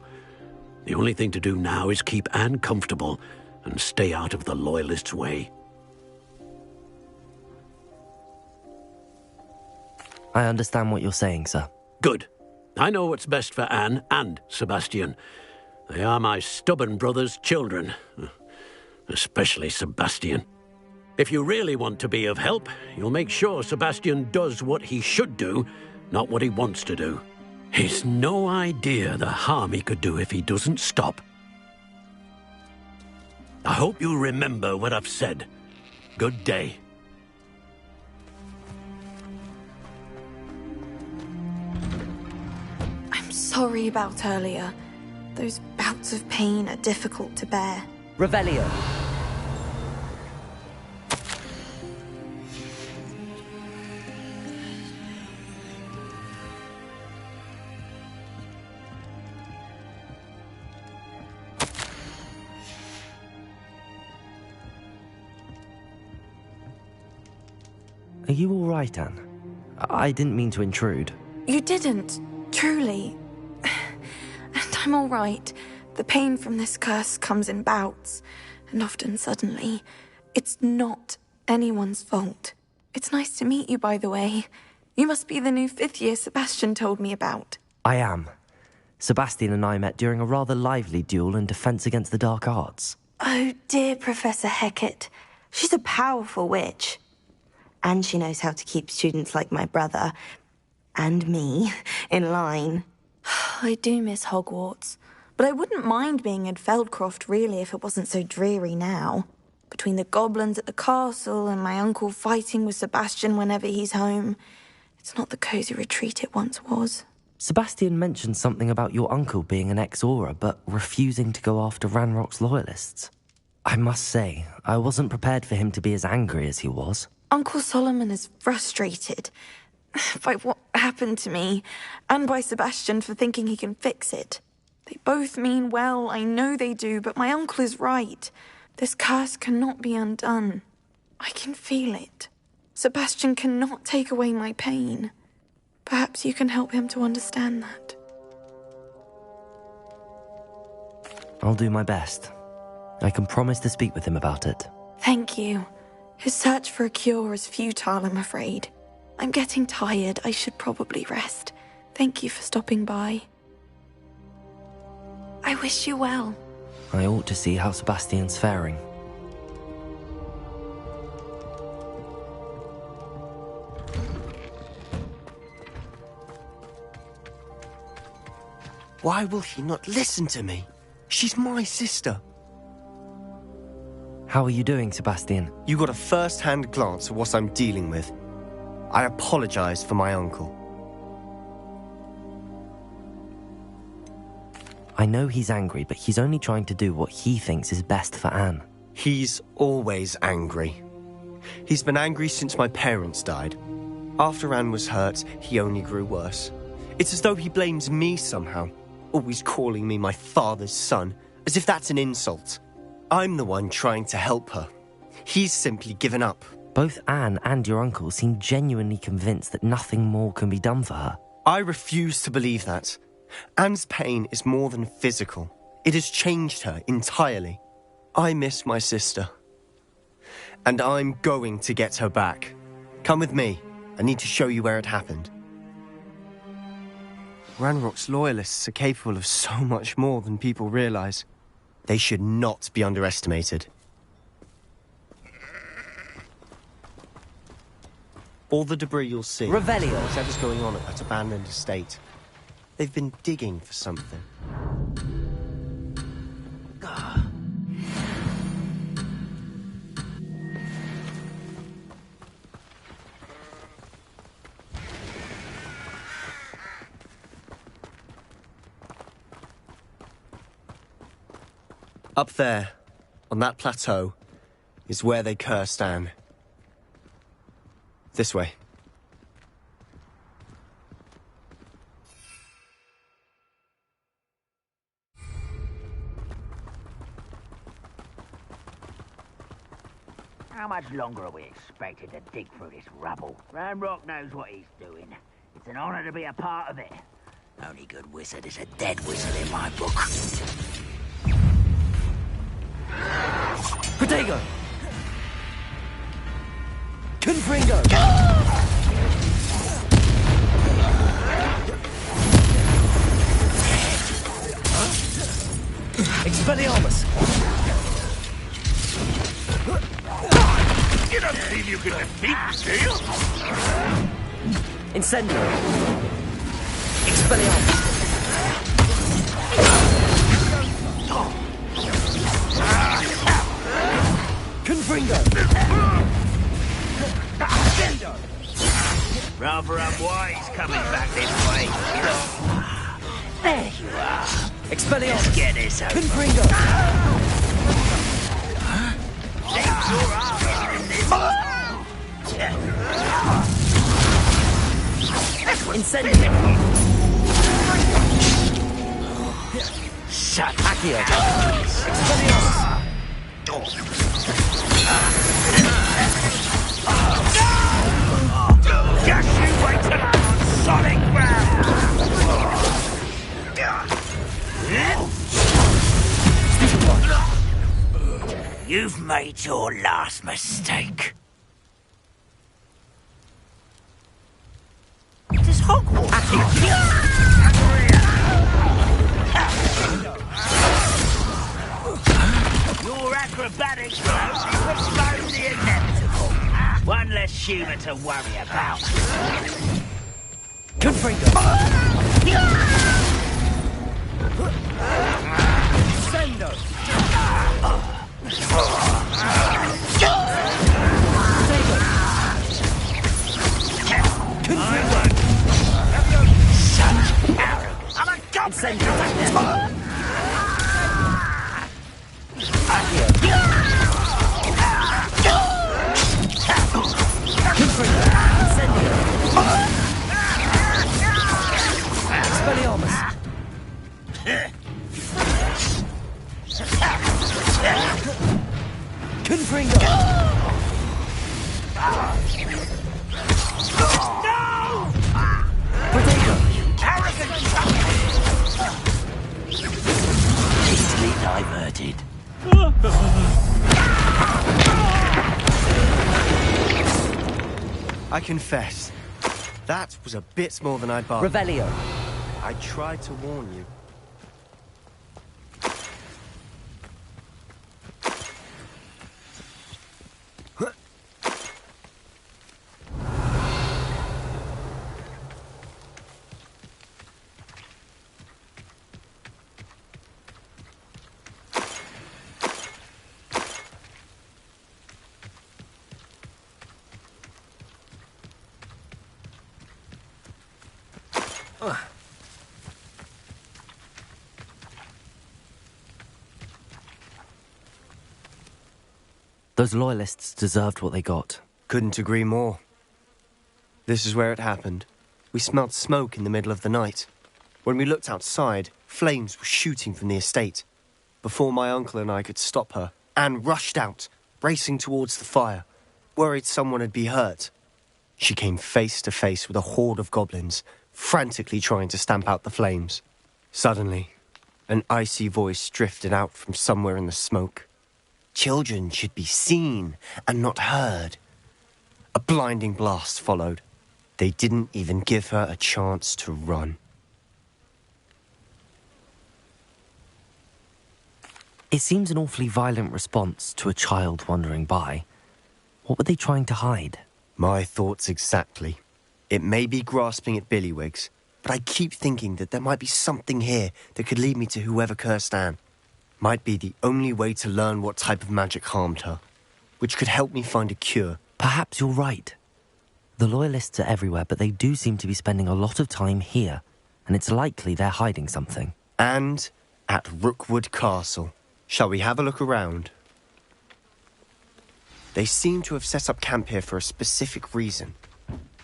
The only thing to do now is keep Anne comfortable and stay out of the Loyalists' way. I understand what you're saying, sir. Good. I know what's best for Anne and Sebastian. They are my stubborn brother's children. Especially Sebastian. If you really want to be of help, you'll make sure Sebastian does what he should do, not what he wants to do. He's no idea the harm he could do if he doesn't stop. I hope you remember what I've said. Good day. I'm sorry about earlier. Those bouts of pain are difficult to bear. Revelio. Are you all right, Anne? I didn't mean to intrude. You didn't, truly. And I'm all right. The pain from this curse comes in bouts, and often suddenly. It's not anyone's fault. It's nice to meet you, by the way. You must be the new 5th year Sebastian told me about. I am. Sebastian and I met during a rather lively duel in Defense Against the Dark Arts. Oh, dear Professor Hecat. She's a powerful witch. And she knows how to keep students like my brother, and me, in line. I do miss Hogwarts, but I wouldn't mind being in Feldcroft, really, if it wasn't so dreary now. Between the goblins at the castle and my uncle fighting with Sebastian whenever he's home, it's not the cosy retreat it once was. Sebastian mentioned something about your uncle being an ex-Aura, but refusing to go after Ranrock's loyalists. I must say, I wasn't prepared for him to be as angry as he was. Uncle Solomon is frustrated by what happened to me, and by Sebastian for thinking he can fix it. They both mean well, I know they do, but my uncle is right. This curse cannot be undone. I can feel it. Sebastian cannot take away my pain. Perhaps you can help him to understand that. I'll do my best. I can promise to speak with him about it. Thank you. His search for a cure is futile, I'm afraid. I'm getting tired. I should probably rest. Thank you for stopping by. I wish you well. I ought to see how Sebastian's faring. Why will he not listen to me? She's my sister. How are you doing, Sebastian? You got a first-hand glance at what I'm dealing with. I apologize for my uncle. I know he's angry, but he's only trying to do what he thinks is best for Anne. He's always angry. He's been angry since my parents died. After Anne was hurt, he only grew worse. It's as though he blames me somehow, always calling me my father's son, as if that's an insult. I'm the one trying to help her. He's simply given up. Both Anne and your uncle seem genuinely convinced that nothing more can be done for her. I refuse to believe that. Anne's pain is more than physical. It has changed her entirely. I miss my sister. And I'm going to get her back. Come with me. I need to show you where it happened. Ranrock's loyalists are capable of so much more than people realize. They should not be underestimated. All the debris you'll see... Revelio! Whatever's going on at that abandoned estate. They've been digging for something. Up there, on that plateau, is where they cursed Anne. This way. How much longer are we expected to dig through this rubble? Ranrock knows what he's doing. It's an honor to be a part of it. Only good wizard is a dead wizard in my book. Protego! Confringo! Expelliarmus! You don't believe you can defeat me, do you? Incendio! Expelliarmus! Confringo! Rather unwise coming back this way. There you are. Expelliarmus! Let's get this over. Confringo! Leave your arm in this. Incendio! Shut Accio! Expelliarmus! Just you wait till I'm on solid ground! You've made your last mistake. Does Hogwarts... Your acrobatics will only postpone the inevitable. One less humour to worry about. Confringo! Sendo! Confringo! Such arrogance. I'm a goblin! Accio! Confringo! Incendio! Expelliarmus! Confringo! No! Protego! Arrogant easily diverted. I confess, that was a bit more than I'd bargained. Revelio! I tried to warn you. Those loyalists deserved what they got. Couldn't agree more. This is where it happened. We smelled smoke in the middle of the night. When we looked outside, flames were shooting from the estate. Before my uncle and I could stop her, Anne rushed out, racing towards the fire, worried someone had been hurt. She came face to face with a horde of goblins, frantically trying to stamp out the flames. Suddenly, an icy voice drifted out from somewhere in the smoke. Children should be seen and not heard. A blinding blast followed. They didn't even give her a chance to run. It seems an awfully violent response to a child wandering by. What were they trying to hide? My thoughts exactly. It may be grasping at Billywigs, but I keep thinking that there might be something here that could lead me to whoever cursed Anne. Might be the only way to learn what type of magic harmed her, which could help me find a cure. Perhaps you're right. The loyalists are everywhere, but they do seem to be spending a lot of time here, and it's likely they're hiding something. And at Rookwood Castle. Shall we have a look around? They seem to have set up camp here for a specific reason.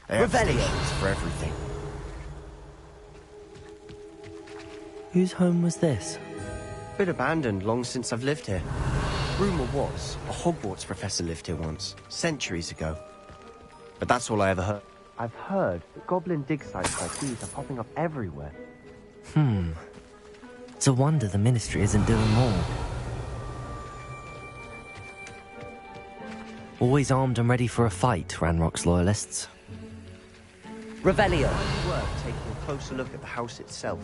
They have stations for everything. Whose home was this? Been abandoned long since I've lived here. Rumour was, a Hogwarts professor lived here once, centuries ago. But that's all I ever heard. I've heard that goblin dig sites like these are popping up everywhere. It's a wonder the Ministry isn't doing more. Always armed and ready for a fight, Ranrock's loyalists. Revelio! Worth taking a closer look at the house itself.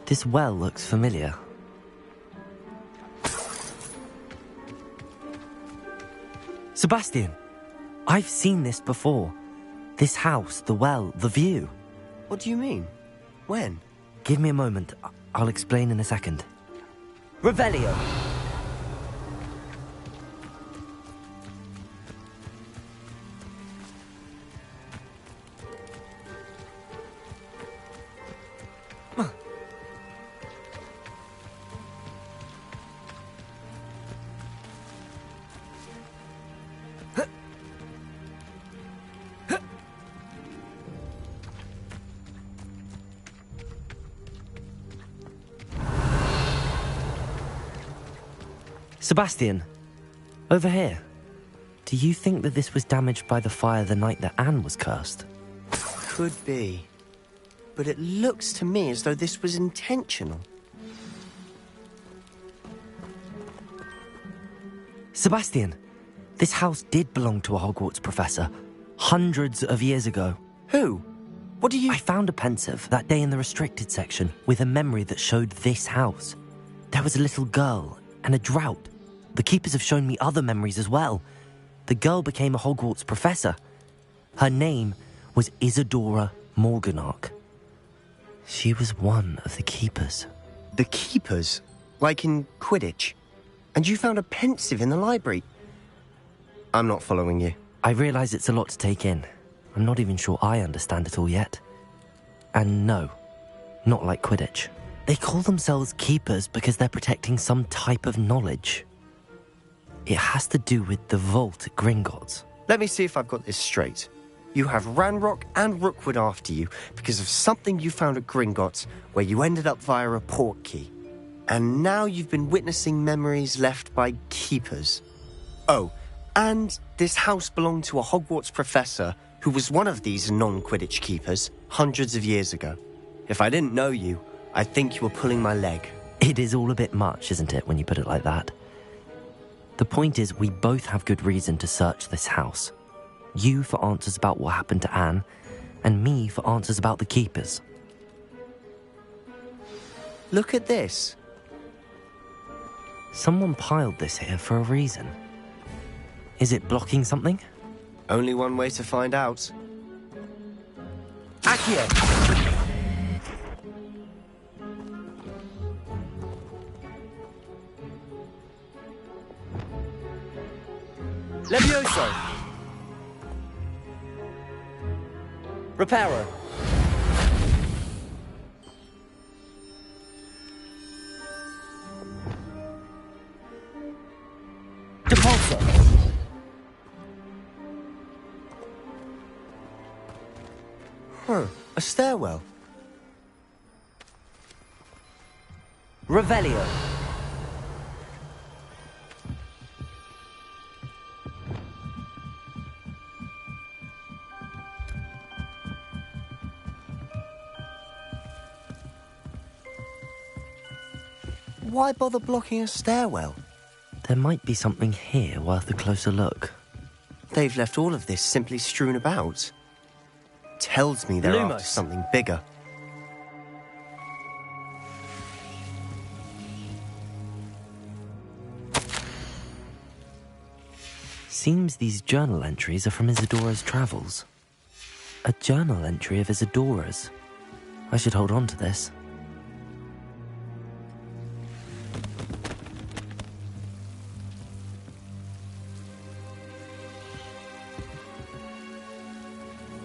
This well looks familiar. Sebastian! I've seen this before. This house, the well, the view. What do you mean? When? Give me a moment. I'll explain in a second. Revelio! Sebastian, over here. Do you think that this was damaged by the fire the night that Anne was cursed? Could be. But it looks to me as though this was intentional. Sebastian, this house did belong to a Hogwarts professor, hundreds of years ago. Who? What do you... I found a pensive that day in the restricted section with a memory that showed this house. There was a little girl and a drought. The keepers have shown me other memories as well. The girl became a Hogwarts professor. Her name was Isadora Morganach. She was one of the keepers. The keepers? Like in Quidditch? And you found a pensive in the library? I'm not following you. I realise it's a lot to take in. I'm not even sure I understand it all yet. And no, not like Quidditch. They call themselves keepers because they're protecting some type of knowledge. It has to do with the vault at Gringotts. Let me see if I've got this straight. You have Ranrock and Rookwood after you because of something you found at Gringotts where you ended up via a port key. And now you've been witnessing memories left by keepers. Oh, and this house belonged to a Hogwarts professor who was one of these non-Quidditch keepers hundreds of years ago. If I didn't know you, I think you were pulling my leg. It is all a bit much, isn't it, when you put it like that? The point is, we both have good reason to search this house. You for answers about what happened to Anne, and me for answers about the keepers. Look at this. Someone piled this here for a reason. Is it blocking something? Only one way to find out. Accio! Levioso! Reparo! Depulso! A stairwell. Revelio. Why bother blocking a stairwell? There might be something here worth a closer look. They've left all of this simply strewn about. Tells me they're after something bigger. seems these journal entries are from Isadora's travels. A journal entry of Isadora's. I should hold on to this.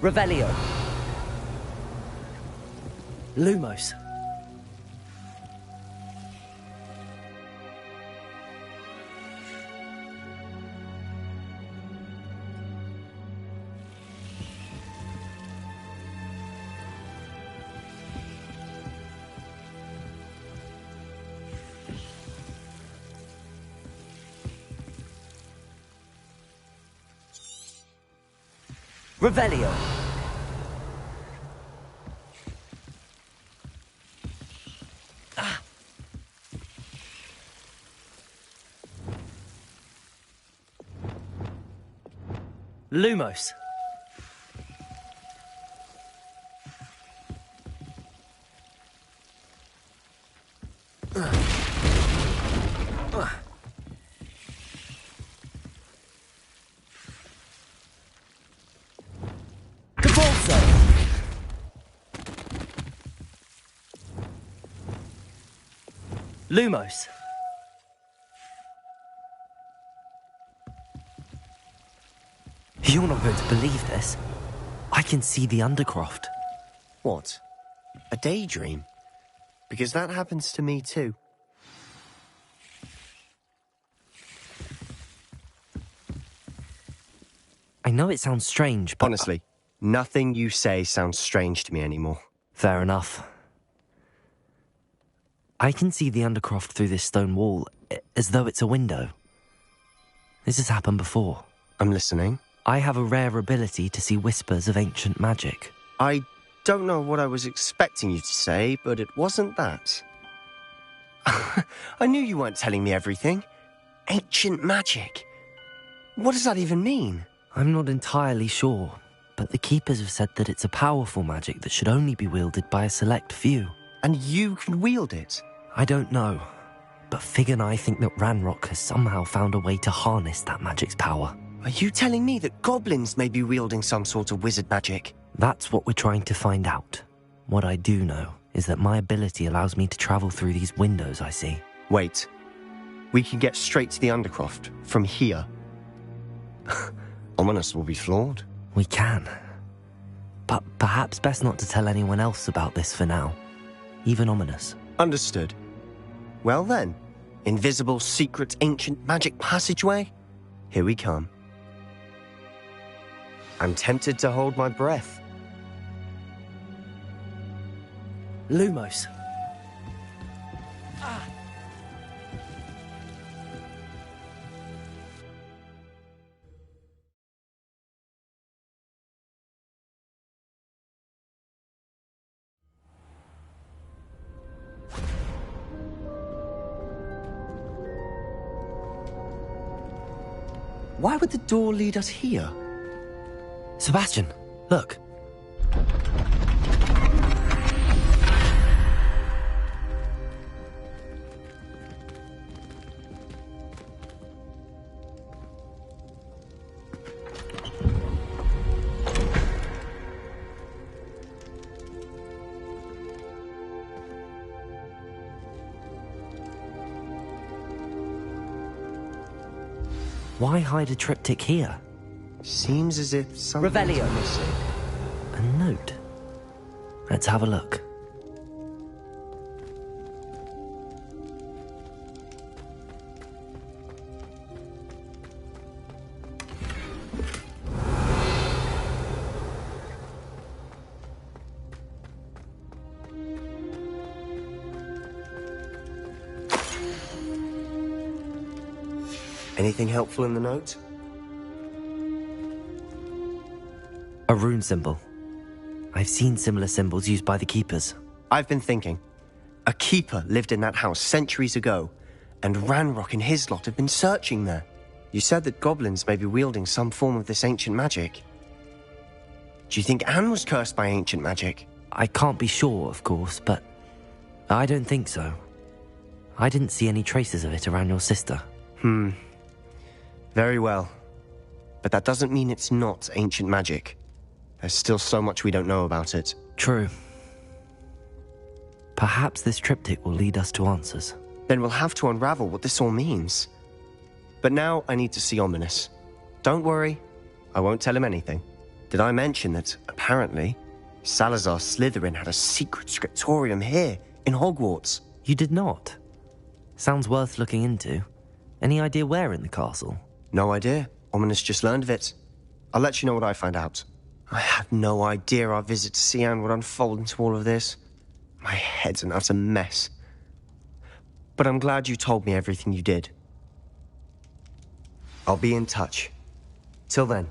Revelio. Lumos. Revelio. Lumos. Lumos. You're not going to believe this. I can see the Undercroft. What? A daydream? Because that happens to me too. I know it sounds strange, but... Honestly, nothing you say sounds strange to me anymore. Fair enough. I can see the Undercroft through this stone wall, as though it's a window. This has happened before. I'm listening. I have a rare ability to see whispers of ancient magic. I don't know what I was expecting you to say, but it wasn't that. I knew you weren't telling me everything. Ancient magic. What does that even mean? I'm not entirely sure, but the Keepers have said that it's a powerful magic that should only be wielded by a select few. And you can wield it? I don't know, but Fig and I think that Ranrock has somehow found a way to harness that magic's power. Are you telling me that goblins may be wielding some sort of wizard magic? That's what we're trying to find out. What I do know is that my ability allows me to travel through these windows I see. Wait. We can get straight to the Undercroft from here. Ominous will be flawed. We can. But perhaps best not to tell anyone else about this for now. Even Ominous. Understood. Well then, invisible, secret, ancient magic passageway? Here we come. I'm tempted to hold my breath. Lumos. Why would the door lead us here? Sebastian, look. Why hide a triptych here? Seems as if something's Revelio. missing. A note. Let's have a look. Anything helpful in the note? A rune symbol. I've seen similar symbols used by the Keepers. I've been thinking. A keeper lived in that house centuries ago, and Ranrock and his lot have been searching there. You said that goblins may be wielding some form of this ancient magic. Do you think Anne was cursed by ancient magic? I can't be sure, of course, but I don't think so. I didn't see any traces of it around your sister. Very well. but that doesn't mean it's not ancient magic. There's still so much we don't know about it. True. Perhaps this triptych will lead us to answers. Then we'll have to unravel what this all means. But now I need to see Ominous. Don't worry, I won't tell him anything. Did I mention that, apparently, Salazar Slytherin had a secret scriptorium here, in Hogwarts? You did not? Sounds worth looking into. Any idea where in the castle? No idea. Ominous just learned of it. I'll let you know what I find out. I had no idea our visit to Cian would unfold into all of this. My head's an utter mess. But I'm glad you told me everything you did. I'll be in touch. Till then.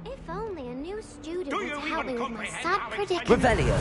If only a new student would help me with my sad predicament. Revelio.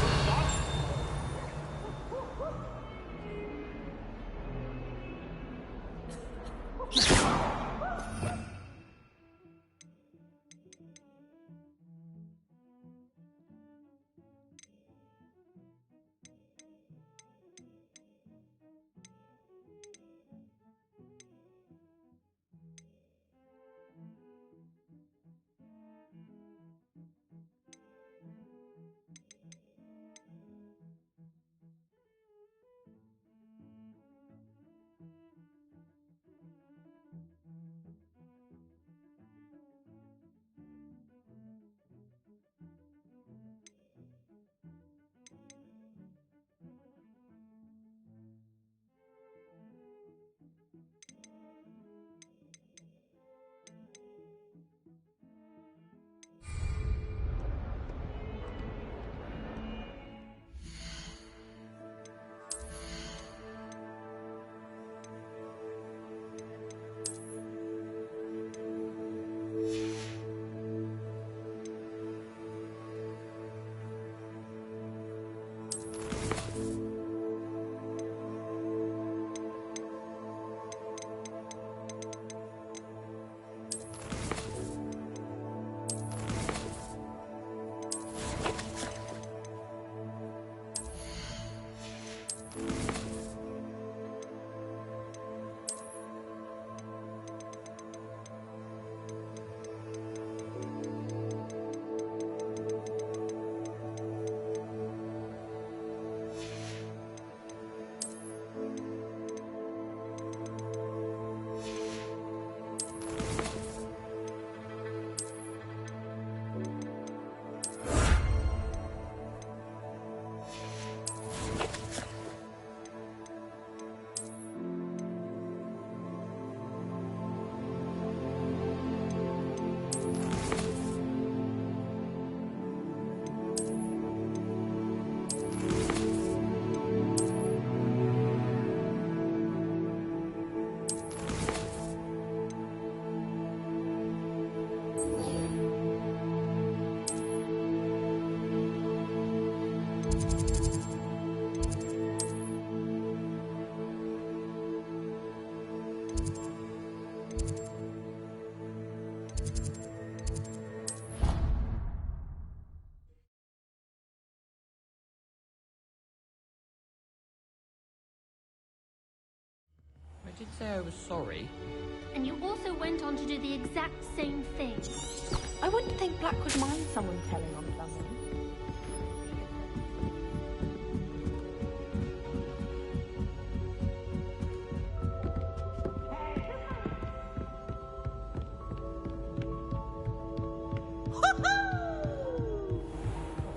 I did say I was sorry. And you also went on to do the exact same thing. I wouldn't think Black would mind someone telling on somebody.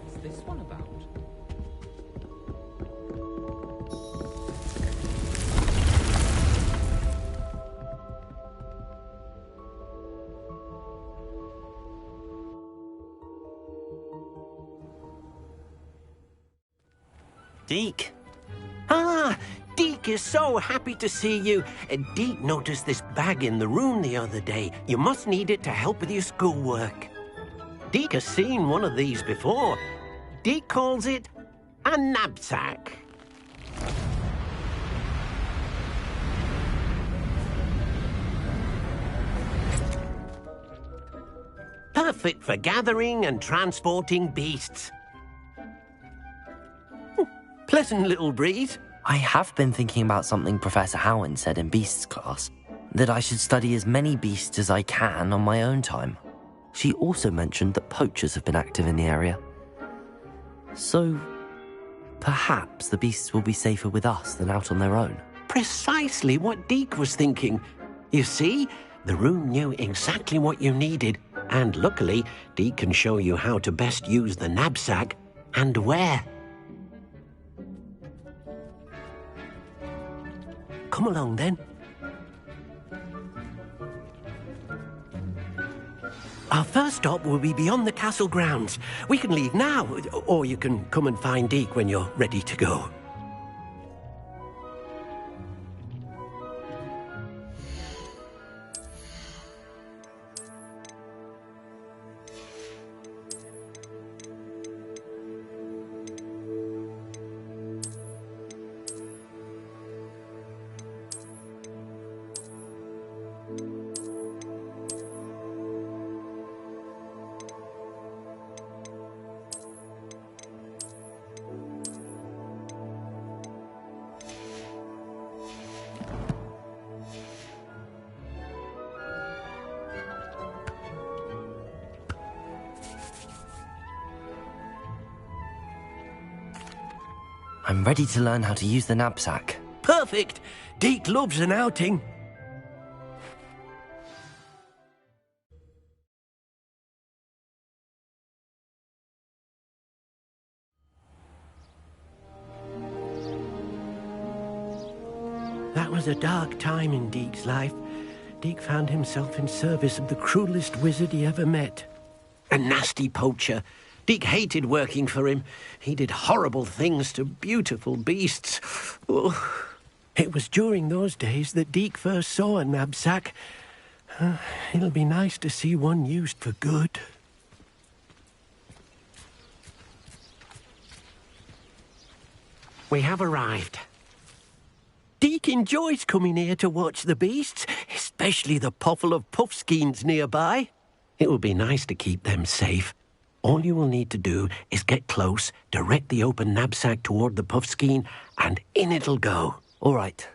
What's this one about? Deke. Ah, Deke is so happy to see you. Deke noticed this bag in the room the other day. You must need it to help with your schoolwork. Deke has seen one of these before. Deke calls it a knapsack. Perfect for gathering and transporting beasts. Pleasant little breeze. I have been thinking about something Professor Howard said in Beasts class, that I should study as many beasts as I can on my own time. She also mentioned that poachers have been active in the area. So, perhaps the beasts will be safer with us than out on their own. Precisely what Deke was thinking. You see, the room knew exactly what you needed, and luckily, Deke can show you how to best use the knapsack and where. Come along, then. Our first stop will be beyond the castle grounds. We can leave now, or you can come and find Deke when you're ready to go. I'm ready to learn how to use the knapsack. Perfect! Deke loves an outing. That was a dark time in Deke's life. Deke found himself in service of the cruelest wizard he ever met. A nasty poacher. Deke hated working for him. He did horrible things to beautiful beasts. Oh, it was during those days that Deke first saw a knapsack. It'll be nice to see one used for good. We have arrived. Deke enjoys coming here to watch the beasts, especially the potful of puffskeins nearby. It will be nice to keep them safe. All you will need to do is get close, direct the open knapsack toward the puffskein, and in it'll go. All right.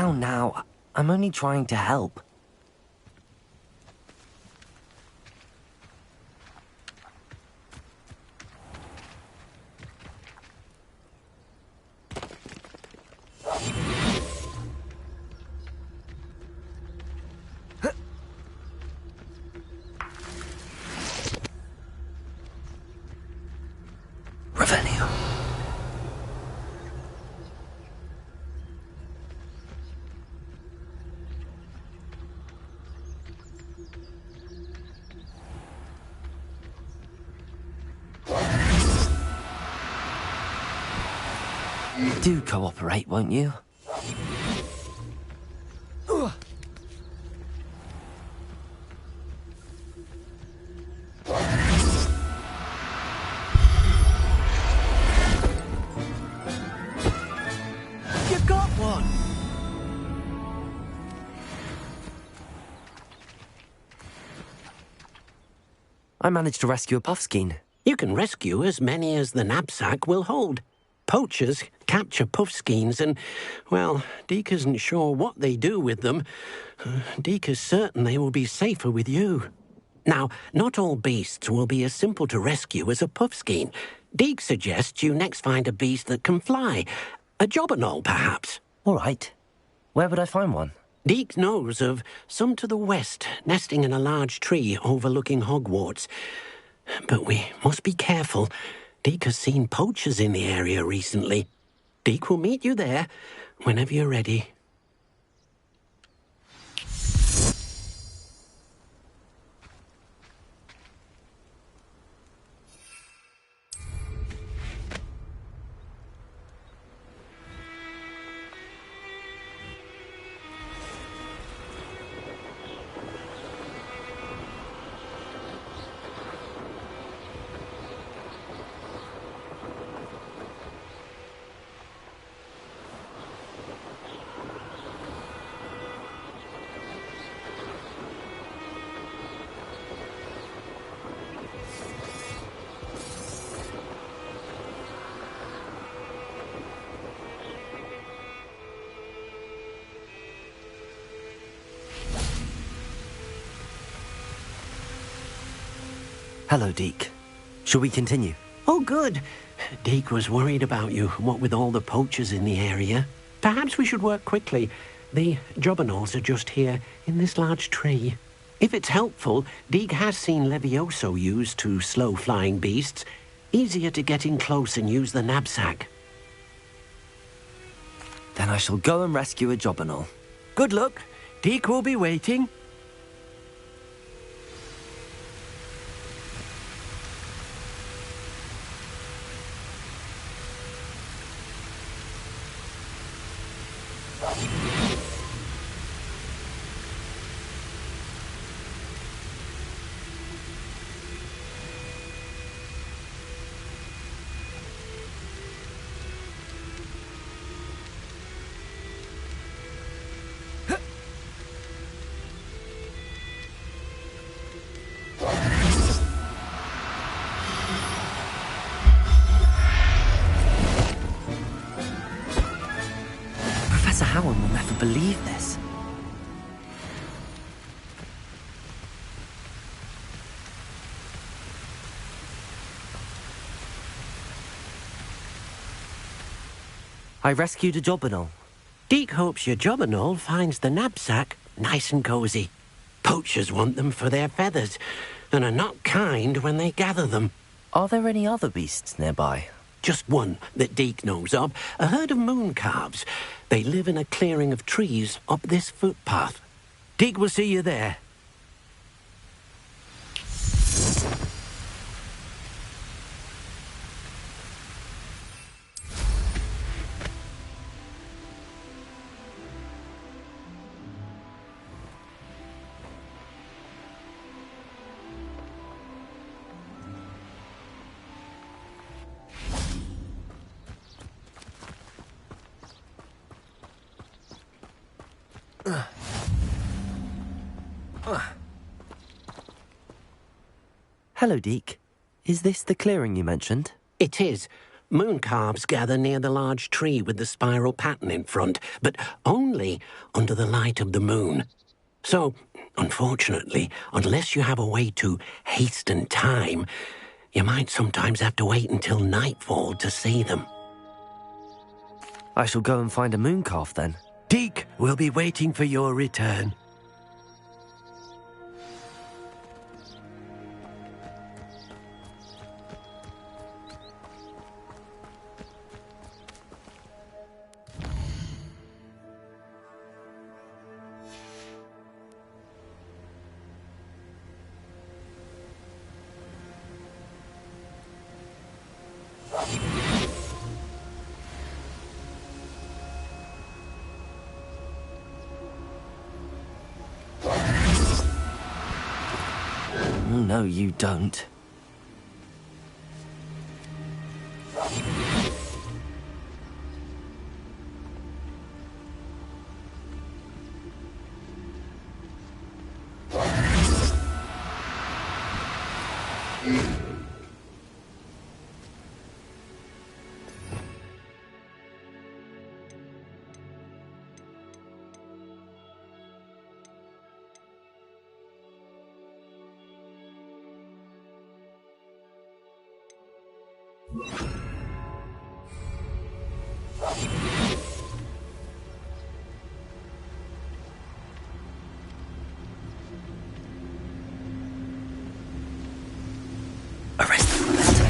Now, I'm only trying to help. Do cooperate, won't you? You got one! I managed to rescue a puffskein. You can rescue as many as the knapsack will hold. Poachers capture puffskeins and, well, Deke isn't sure what they do with them. Deke is certain they will be safer with you. Now, not all beasts will be as simple to rescue as a puffskein. Deke suggests you next find a beast that can fly. A jobberknoll, perhaps. All right. Where would I find one? Deke knows of some to the west, nesting in a large tree overlooking Hogwarts. But we must be careful. Deke has seen poachers in the area recently. Deke will meet you there whenever you're ready. Hello, Deke. Shall we continue? Oh, good. Deke was worried about you, what with all the poachers in the area. Perhaps we should work quickly. The jobberknolls are just here, in this large tree. If it's helpful, Deke has seen Levioso used to slow flying beasts. Easier to get in close and use the knapsack. Then I shall go and rescue a jobberknoll. Good luck. Deke will be waiting. Professor Howard will never believe this. I rescued a jobberknoll. Deke hopes your jobberknoll finds the knapsack nice and cozy. Poachers want them for their feathers, and are not kind when they gather them. Are there any other beasts nearby? Just one that Deke knows of, a herd of moon calves. They live in a clearing of trees up this footpath. Deke will see you there. Hello, Deke. Is this the clearing you mentioned? It is. Moon calves gather near the large tree with the spiral pattern in front, but only under the light of the moon. So, unfortunately, unless you have a way to hasten time, you might sometimes have to wait until nightfall to see them. I shall go and find a moon calf then. Deke will be waiting for your return. No, you don't. Arrest the momentum.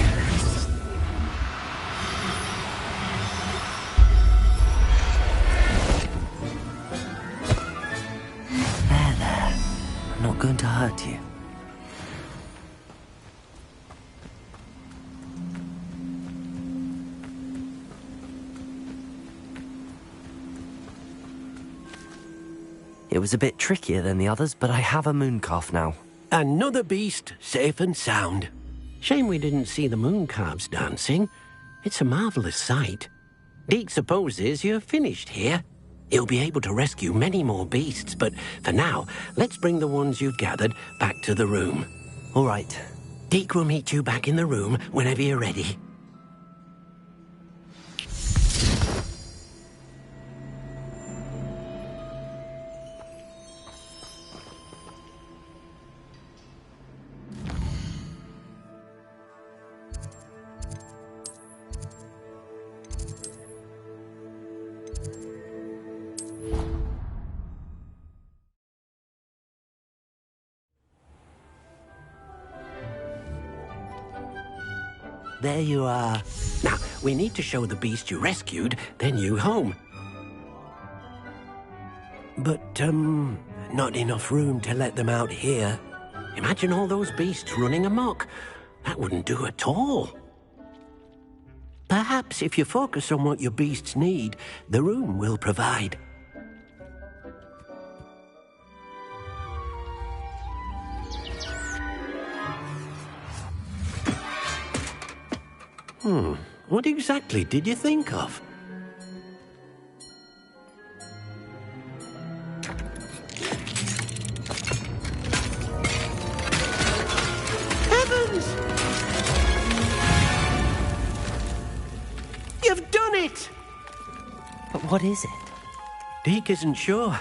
There. I'm not going to hurt you. It was a bit trickier than the others, but I have a mooncalf now. Another beast, safe and sound. Shame we didn't see the mooncalves dancing. It's a marvellous sight. Deke supposes you're finished here. He'll be able to rescue many more beasts, but for now, let's bring the ones you've gathered back to the room. All right. Deke will meet you back in the room whenever you're ready. There you are. Now, we need to show the beast you rescued their new home. But, not enough room to let them out here. Imagine all those beasts running amok. That wouldn't do at all. Perhaps if you focus on what your beasts need, the room will provide. What exactly did you think of? Heavens! You've done it! But what is it? Deke isn't sure.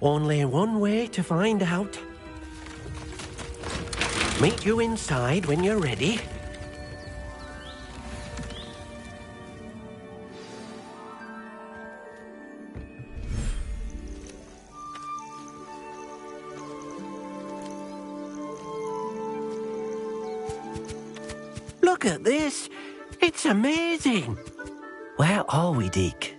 Only one way to find out. Meet you inside when you're ready. Look at this. It's amazing. Where are we, Deke?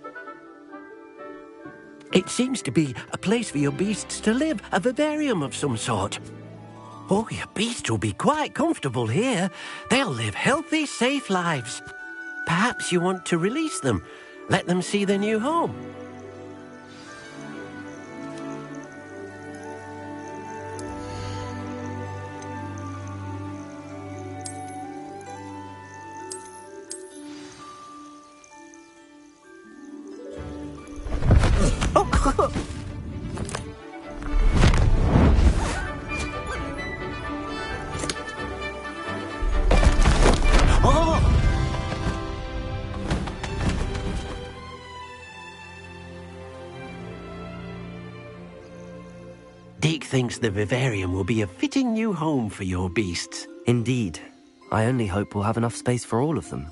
It seems to be a place for your beasts to live, a vivarium of some sort. Oh, your beasts will be quite comfortable here. They'll live healthy, safe lives. Perhaps you want to release them, let them see their new home. Deke thinks the vivarium will be a fitting new home for your beasts. Indeed. I only hope we'll have enough space for all of them.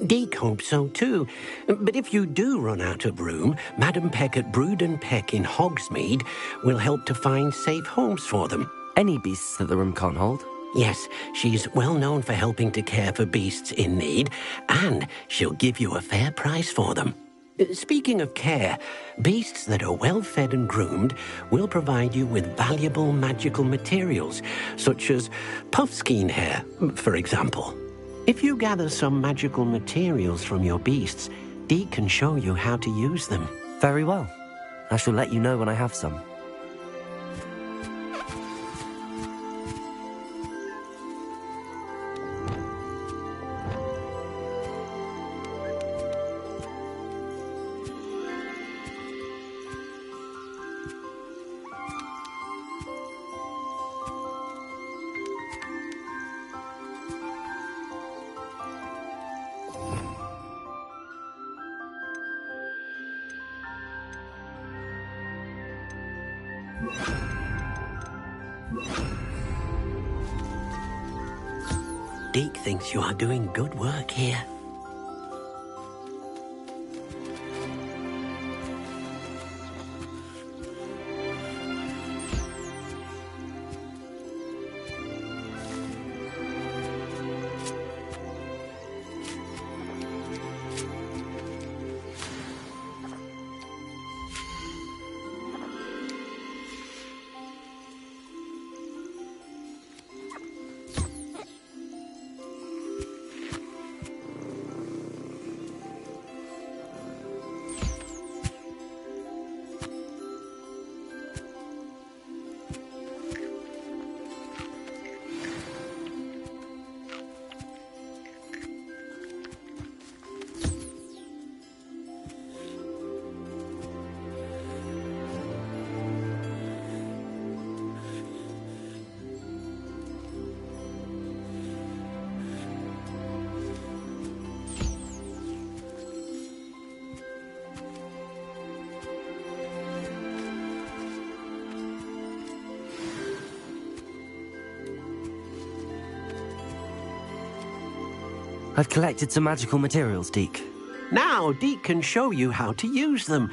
Deke hopes so too. But if you do run out of room, Madam Peck at Brood and Peck in Hogsmeade will help to find safe homes for them. Any beasts that the room can't hold? Yes, she's well known for helping to care for beasts in need, and she'll give you a fair price for them. Speaking of care, beasts that are well fed and groomed will provide you with valuable magical materials, such as puffskein hair, for example. If you gather some magical materials from your beasts, Deke can show you how to use them. Very well. I shall let you know when I have some. Deke thinks you are doing good work here. I've collected some magical materials, Deke. Now, Deke can show you how to use them.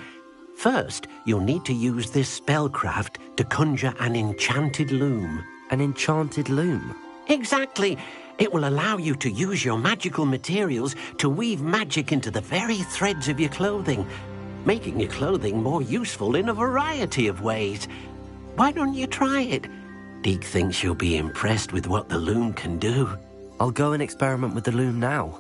First, you'll need to use this spellcraft to conjure an enchanted loom. An enchanted loom? Exactly. It will allow you to use your magical materials to weave magic into the very threads of your clothing, making your clothing more useful in a variety of ways. Why don't you try it? Deke thinks you'll be impressed with what the loom can do. I'll go and experiment with the loom now.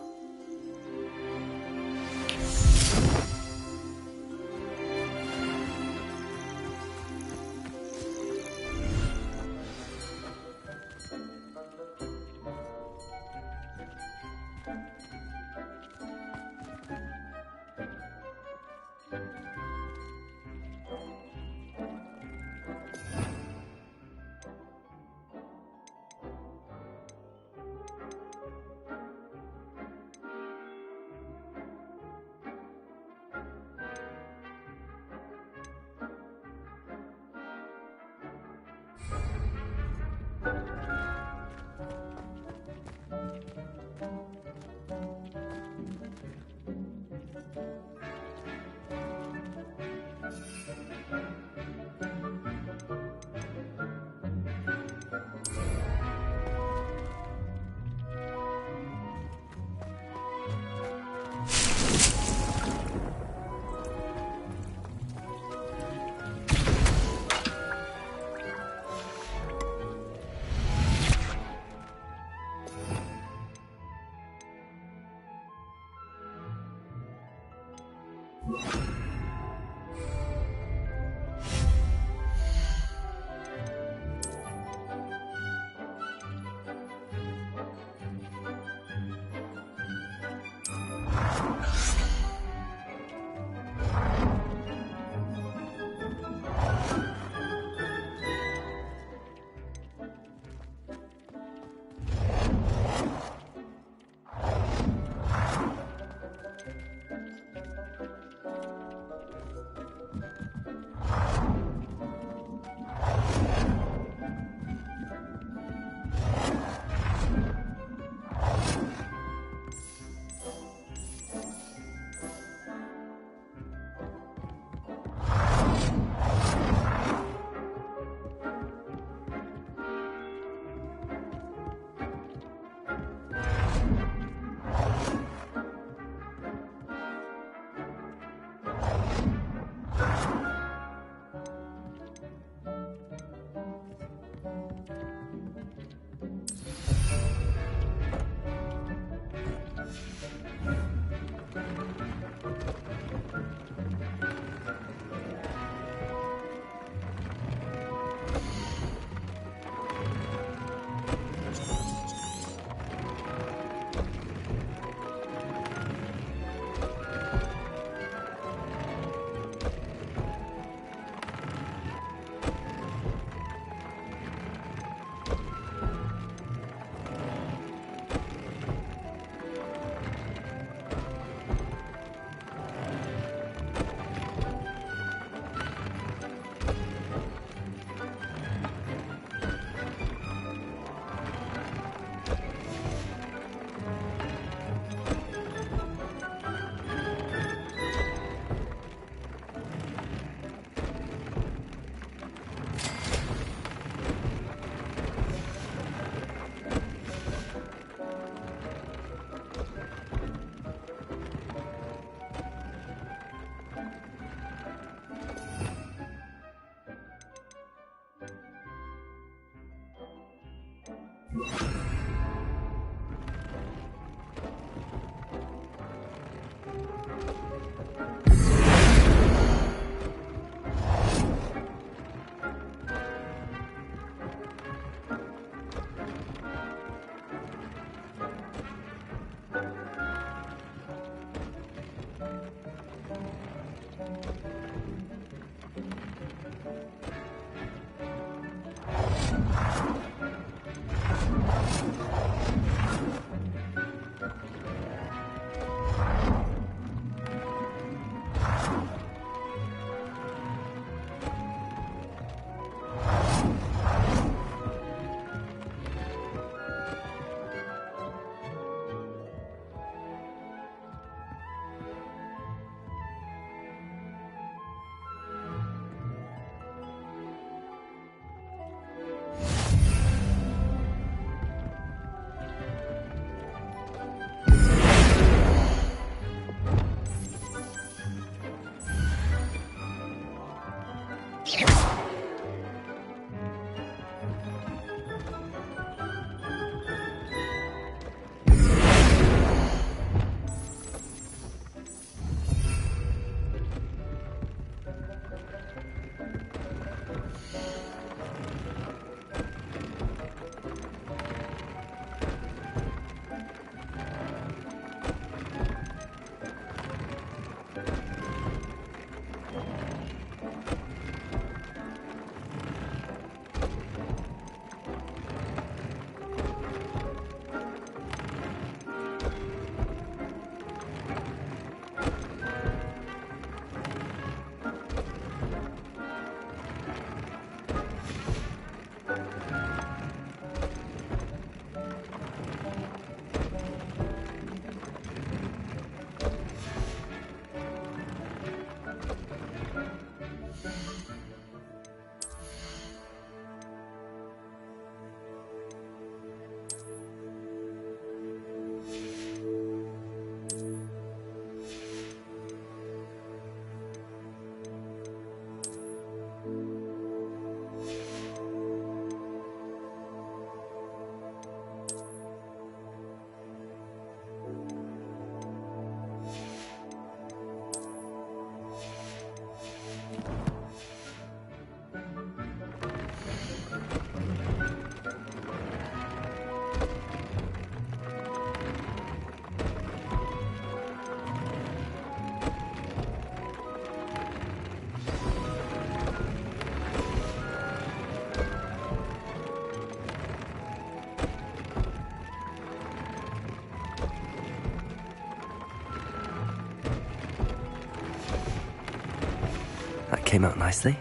That came out nicely.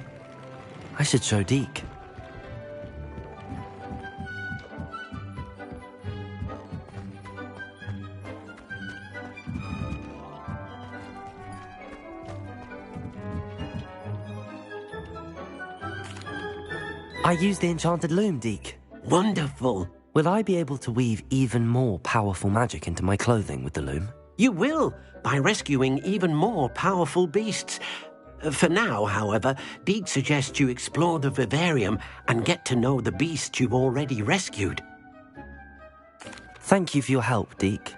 I should show Deke. I used the enchanted loom, Deke. Wonderful. Will I be able to weave even more powerful magic into my clothing with the loom? You will, by rescuing even more powerful beasts. For now, however, Deke suggests you explore the vivarium and get to know the beasts you've already rescued. Thank you for your help, Deke.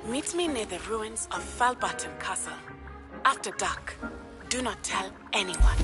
Meet me near the ruins of Falbutton Castle. After dark. Do not tell anyone.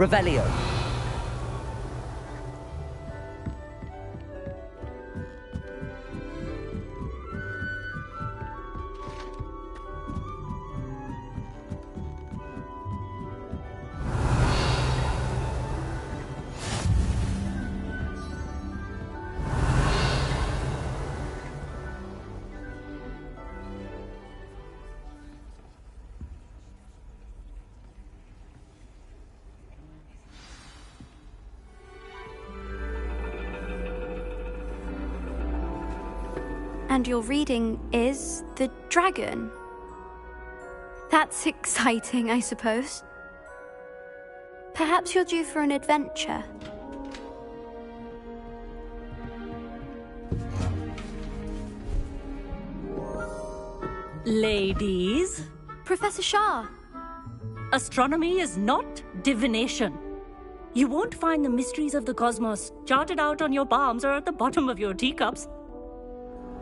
Revelio. And your reading is The Dragon. That's exciting, I suppose. Perhaps you're due for an adventure. Ladies. Professor Shah. Astronomy is not divination. You won't find the mysteries of the cosmos charted out on your palms or at the bottom of your teacups.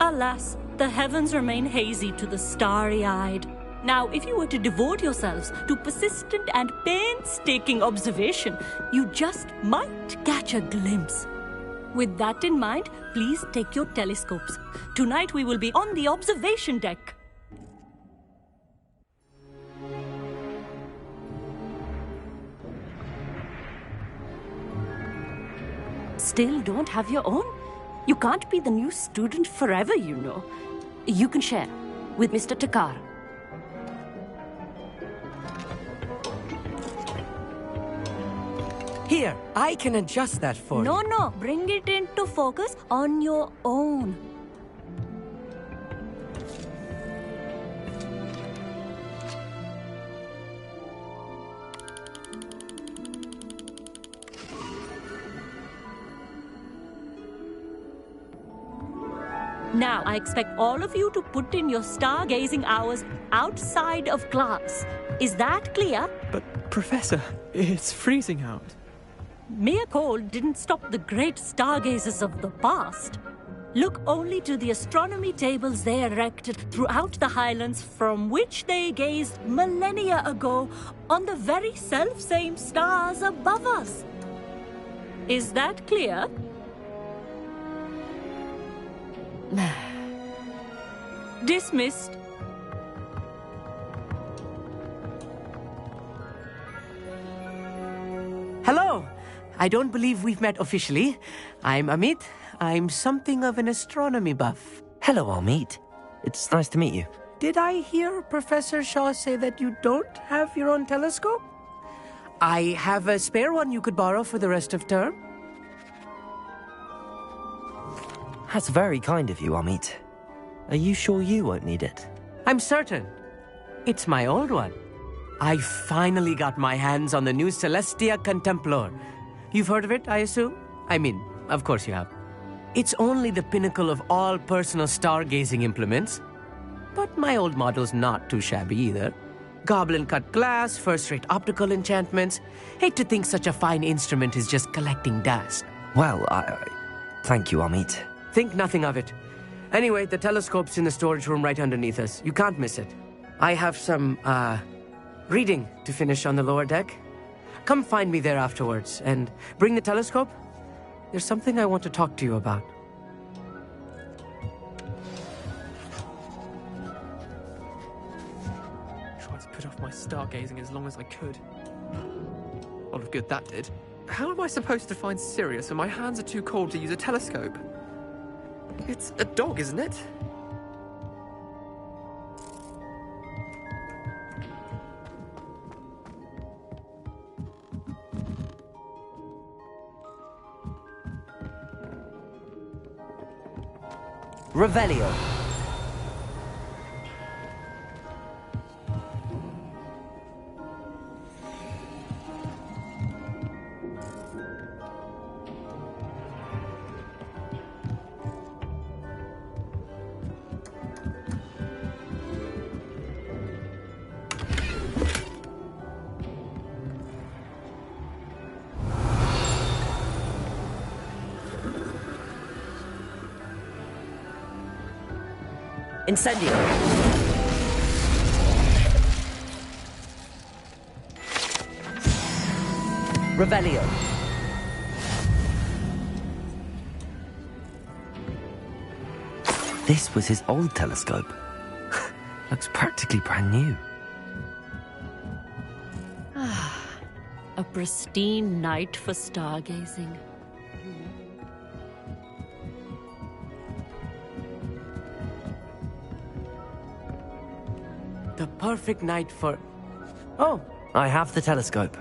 Alas, the heavens remain hazy to the starry-eyed. Now, if you were to devote yourselves to persistent and painstaking observation, you just might catch a glimpse. With that in mind, please take your telescopes. Tonight we will be on the observation deck. Still don't have your own? You can't be the new student forever, you know. You can share with Mr. Takar. Here, I can adjust that for you. No, bring it into focus on your own. Now, I expect all of you to put in your stargazing hours outside of class. Is that clear? But, Professor, it's freezing out. Mere cold didn't stop the great stargazers of the past. Look only to the astronomy tables they erected throughout the highlands from which they gazed millennia ago on the very self-same stars above us. Is that clear? Dismissed. Hello! I don't believe we've met officially. I'm Amit. I'm something of an astronomy buff. Hello, Amit. It's nice to meet you. Did I hear Professor Shaw say that you don't have your own telescope? I have a spare one you could borrow for the rest of term. That's very kind of you, Amit. Are you sure you won't need it? I'm certain. It's my old one. I finally got my hands on the new Celestia Contemplor. You've heard of it, I assume? I mean, of course you have. It's only the pinnacle of all personal stargazing implements. But my old model's not too shabby either. Goblin-cut glass, first-rate optical enchantments. Hate to think such a fine instrument is just collecting dust. Well, thank you, Amit. Think nothing of it. Anyway, the telescope's in the storage room right underneath us. You can't miss it. I have some, reading to finish on the lower deck. Come find me there afterwards, and bring the telescope. There's something I want to talk to you about. Tried to put off my stargazing as long as I could. A lot of good that did. How am I supposed to find Sirius when my hands are too cold to use a telescope? It's a dog, isn't it? Revelio. Incendio. Revelio. This was his old telescope. Looks practically brand new. A pristine night for stargazing. The perfect night for... Oh, I have the telescope.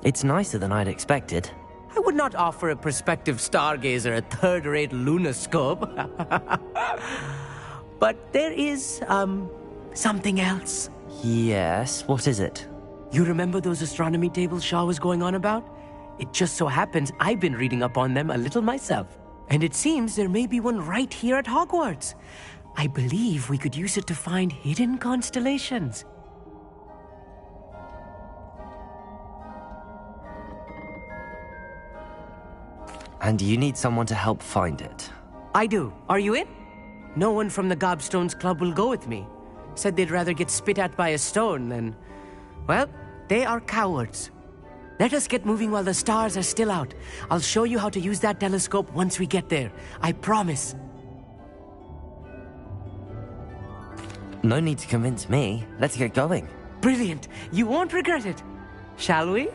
It's nicer than I'd expected. I would not offer a prospective stargazer a third-rate lunoscope. But there is, something else. Yes, what is it? You remember those astronomy tables Shaw was going on about? It just so happens I've been reading up on them a little myself. And it seems there may be one right here at Hogwarts. I believe we could use it to find hidden constellations. And you need someone to help find it. I do. Are you in? No one from the Gobstones Club will go with me. Said they'd rather get spit at by a stone than... Well, they are cowards. Let us get moving while the stars are still out. I'll show you how to use that telescope once we get there. I promise. No need to convince me. Let's get going. Brilliant. You won't regret it. Shall we?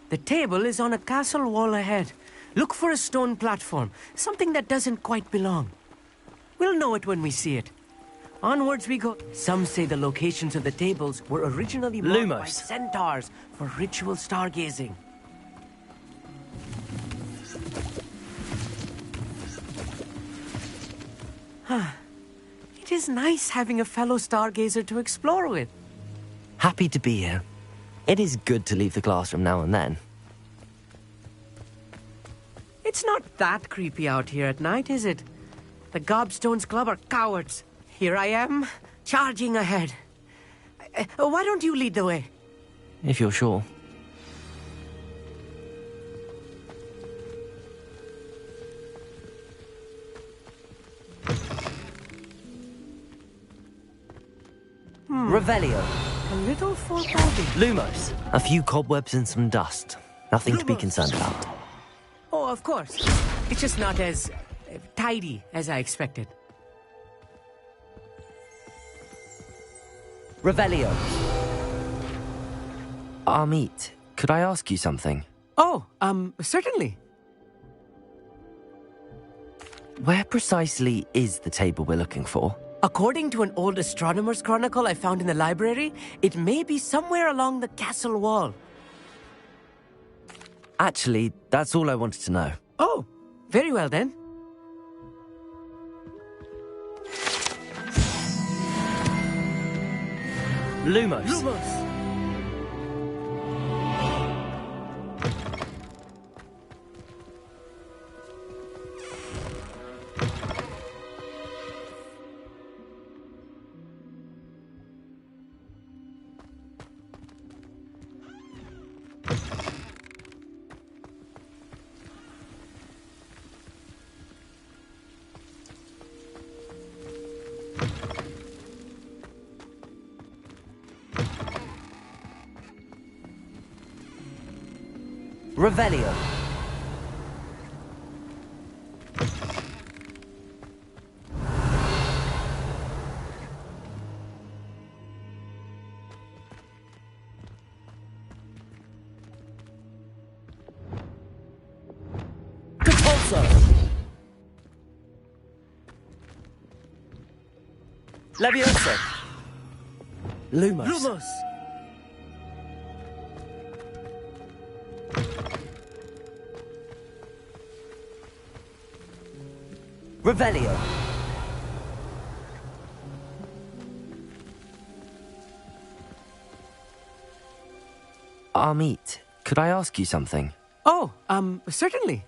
The table is on a castle wall ahead. Look for a stone platform, something that doesn't quite belong. We'll know it when we see it. Onwards we go. Some say the locations of the tables were originally marked by centaurs for ritual stargazing. It is nice having a fellow stargazer to explore with. Happy to be here. It is good to leave the classroom now and then. It's not that creepy out here at night, is it? The Gobstones Club are cowards. Here I am, charging ahead. Why don't you lead the way? If you're sure. Revelio. A little foreboding. Lumos. A few cobwebs and some dust. Nothing to be concerned about. Oh, of course. It's just not as tidy as I expected. Revelio. Amit, could I ask you something? Oh, certainly. Where precisely is the table we're looking for? According to an old astronomer's chronicle I found in the library, it may be somewhere along the castle wall. Actually, that's all I wanted to know. Oh, very well then. Lumos. Lumos. Revelio. Repulso. Levioso. Lumos. Lumos. Revelio. Amit, could I ask you something? Oh, certainly.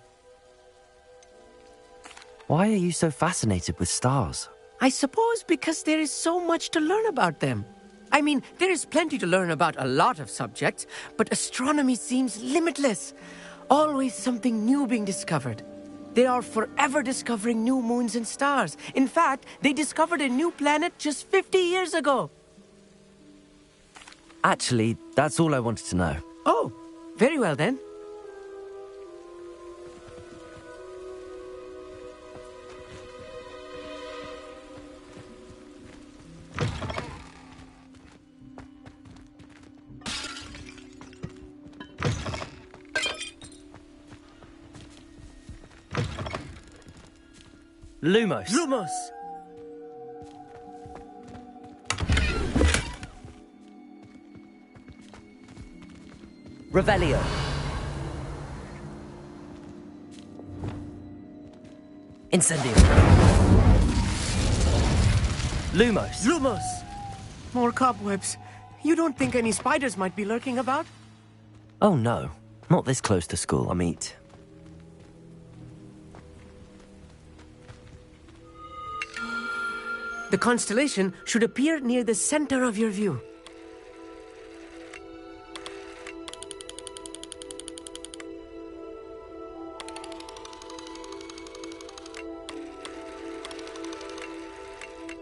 Why are you so fascinated with stars? I suppose because there is so much to learn about them. I mean, there is plenty to learn about a lot of subjects, but astronomy seems limitless. Always something new being discovered. They are forever discovering new moons and stars. In fact, they discovered a new planet just 50 years ago. Actually, that's all I wanted to know. Oh, very well then. Lumos. Lumos! Revelio. Incendio. Lumos. Lumos! More cobwebs. You don't think any spiders might be lurking about? Oh no, not this close to school, Amit. The constellation should appear near the center of your view.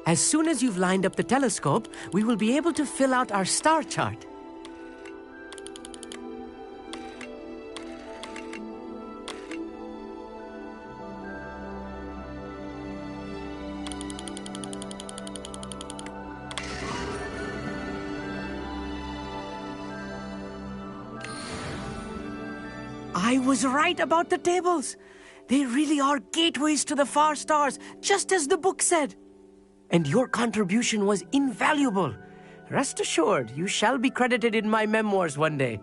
As soon as you've lined up the telescope, we will be able to fill out our star chart. I was right about the tables. They really are gateways to the far stars, just as the book said. And your contribution was invaluable. Rest assured, you shall be credited in my memoirs one day.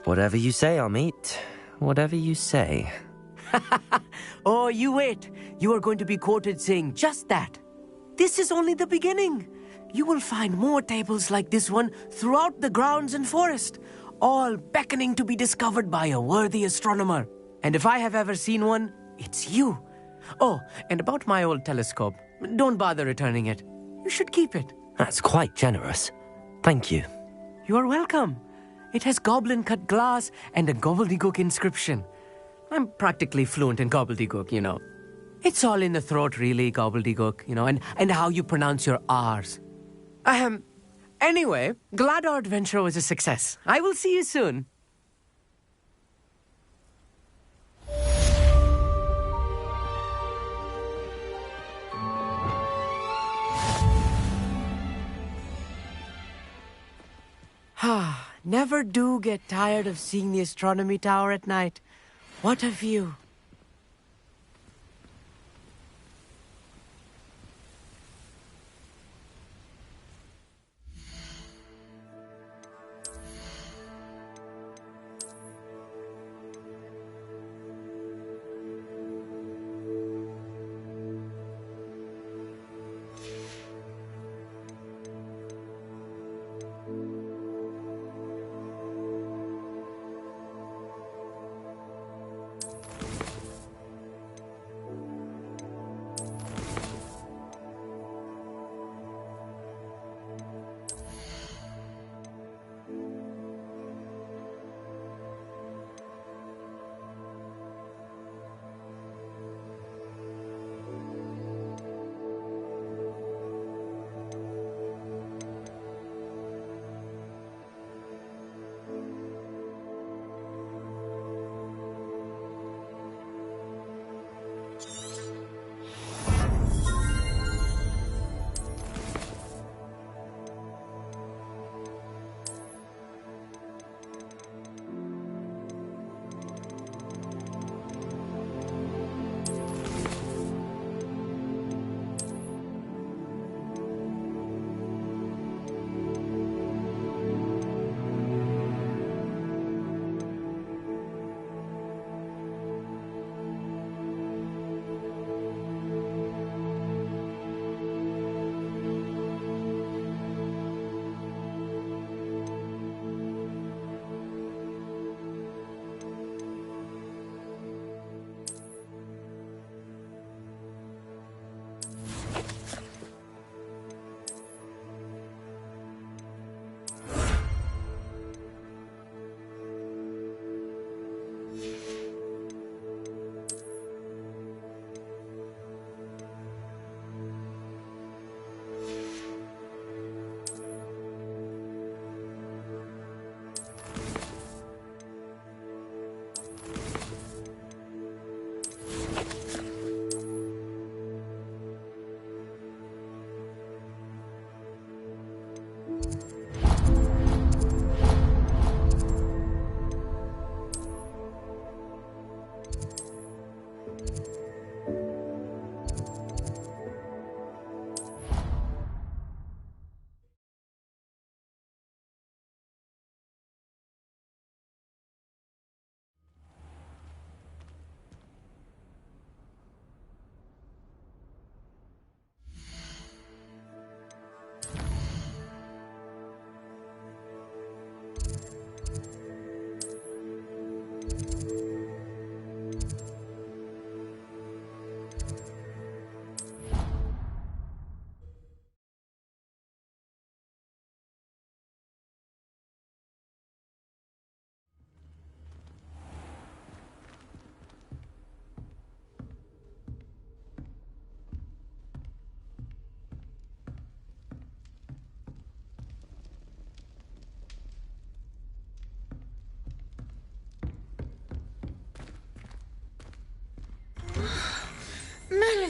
Whatever you say, Amit. Whatever you say. Oh, you wait. You are going to be quoted saying just that. This is only the beginning. You will find more tables like this one throughout the grounds and forest, all beckoning to be discovered by a worthy astronomer. And if I have ever seen one, it's you. Oh, and about my old telescope, don't bother returning it. You should keep it. That's quite generous. Thank you. You are welcome. It has goblin-cut glass and a gobbledygook inscription. I'm practically fluent in gobbledygook, you know. It's all in the throat, really, gobbledygook, you know, and how you pronounce your R's. Anyway, glad our adventure was a success. I will see you soon. Never do get tired of seeing the astronomy tower at night. What a view.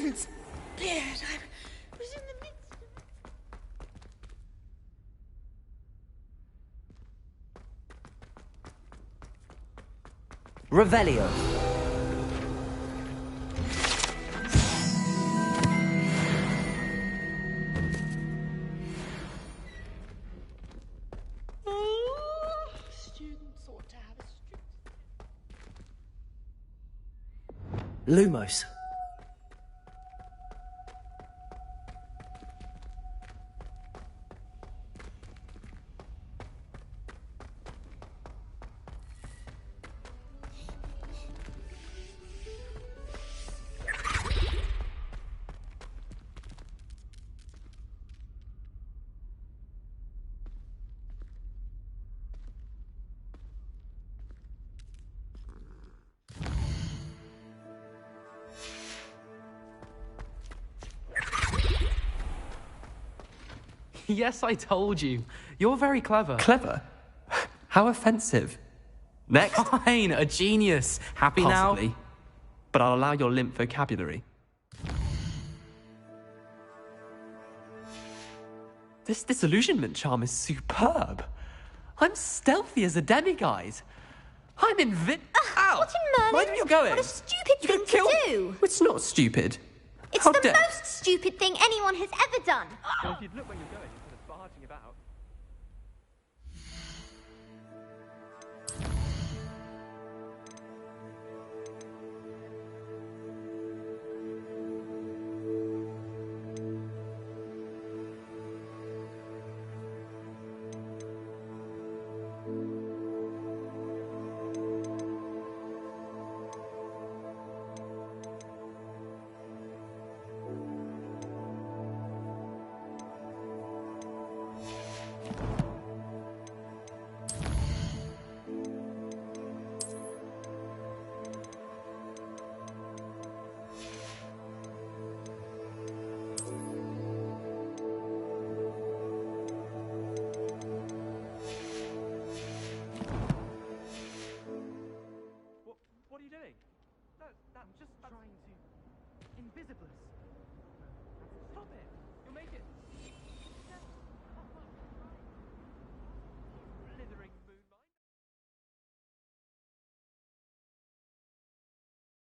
heavens! Beard, I was in the midst of... Revelio. Students ought to have a Lumos. Yes, I told you. You're very clever. Clever? How offensive. Next. Fine, a genius. Happy Possibly. now? But I'll allow your limp vocabulary. This disillusionment charm is superb. I'm stealthy as a demiguise. I'm Ow! What in Merlin? Mind where you're going. What a stupid thing to do! It's not stupid. It's How the dare- most stupid thing anyone has ever done. Well, if you'd look where you're going instead of barging about. What are you doing? No, I'm just trying to... Invisibless. Stop it. You'll make it...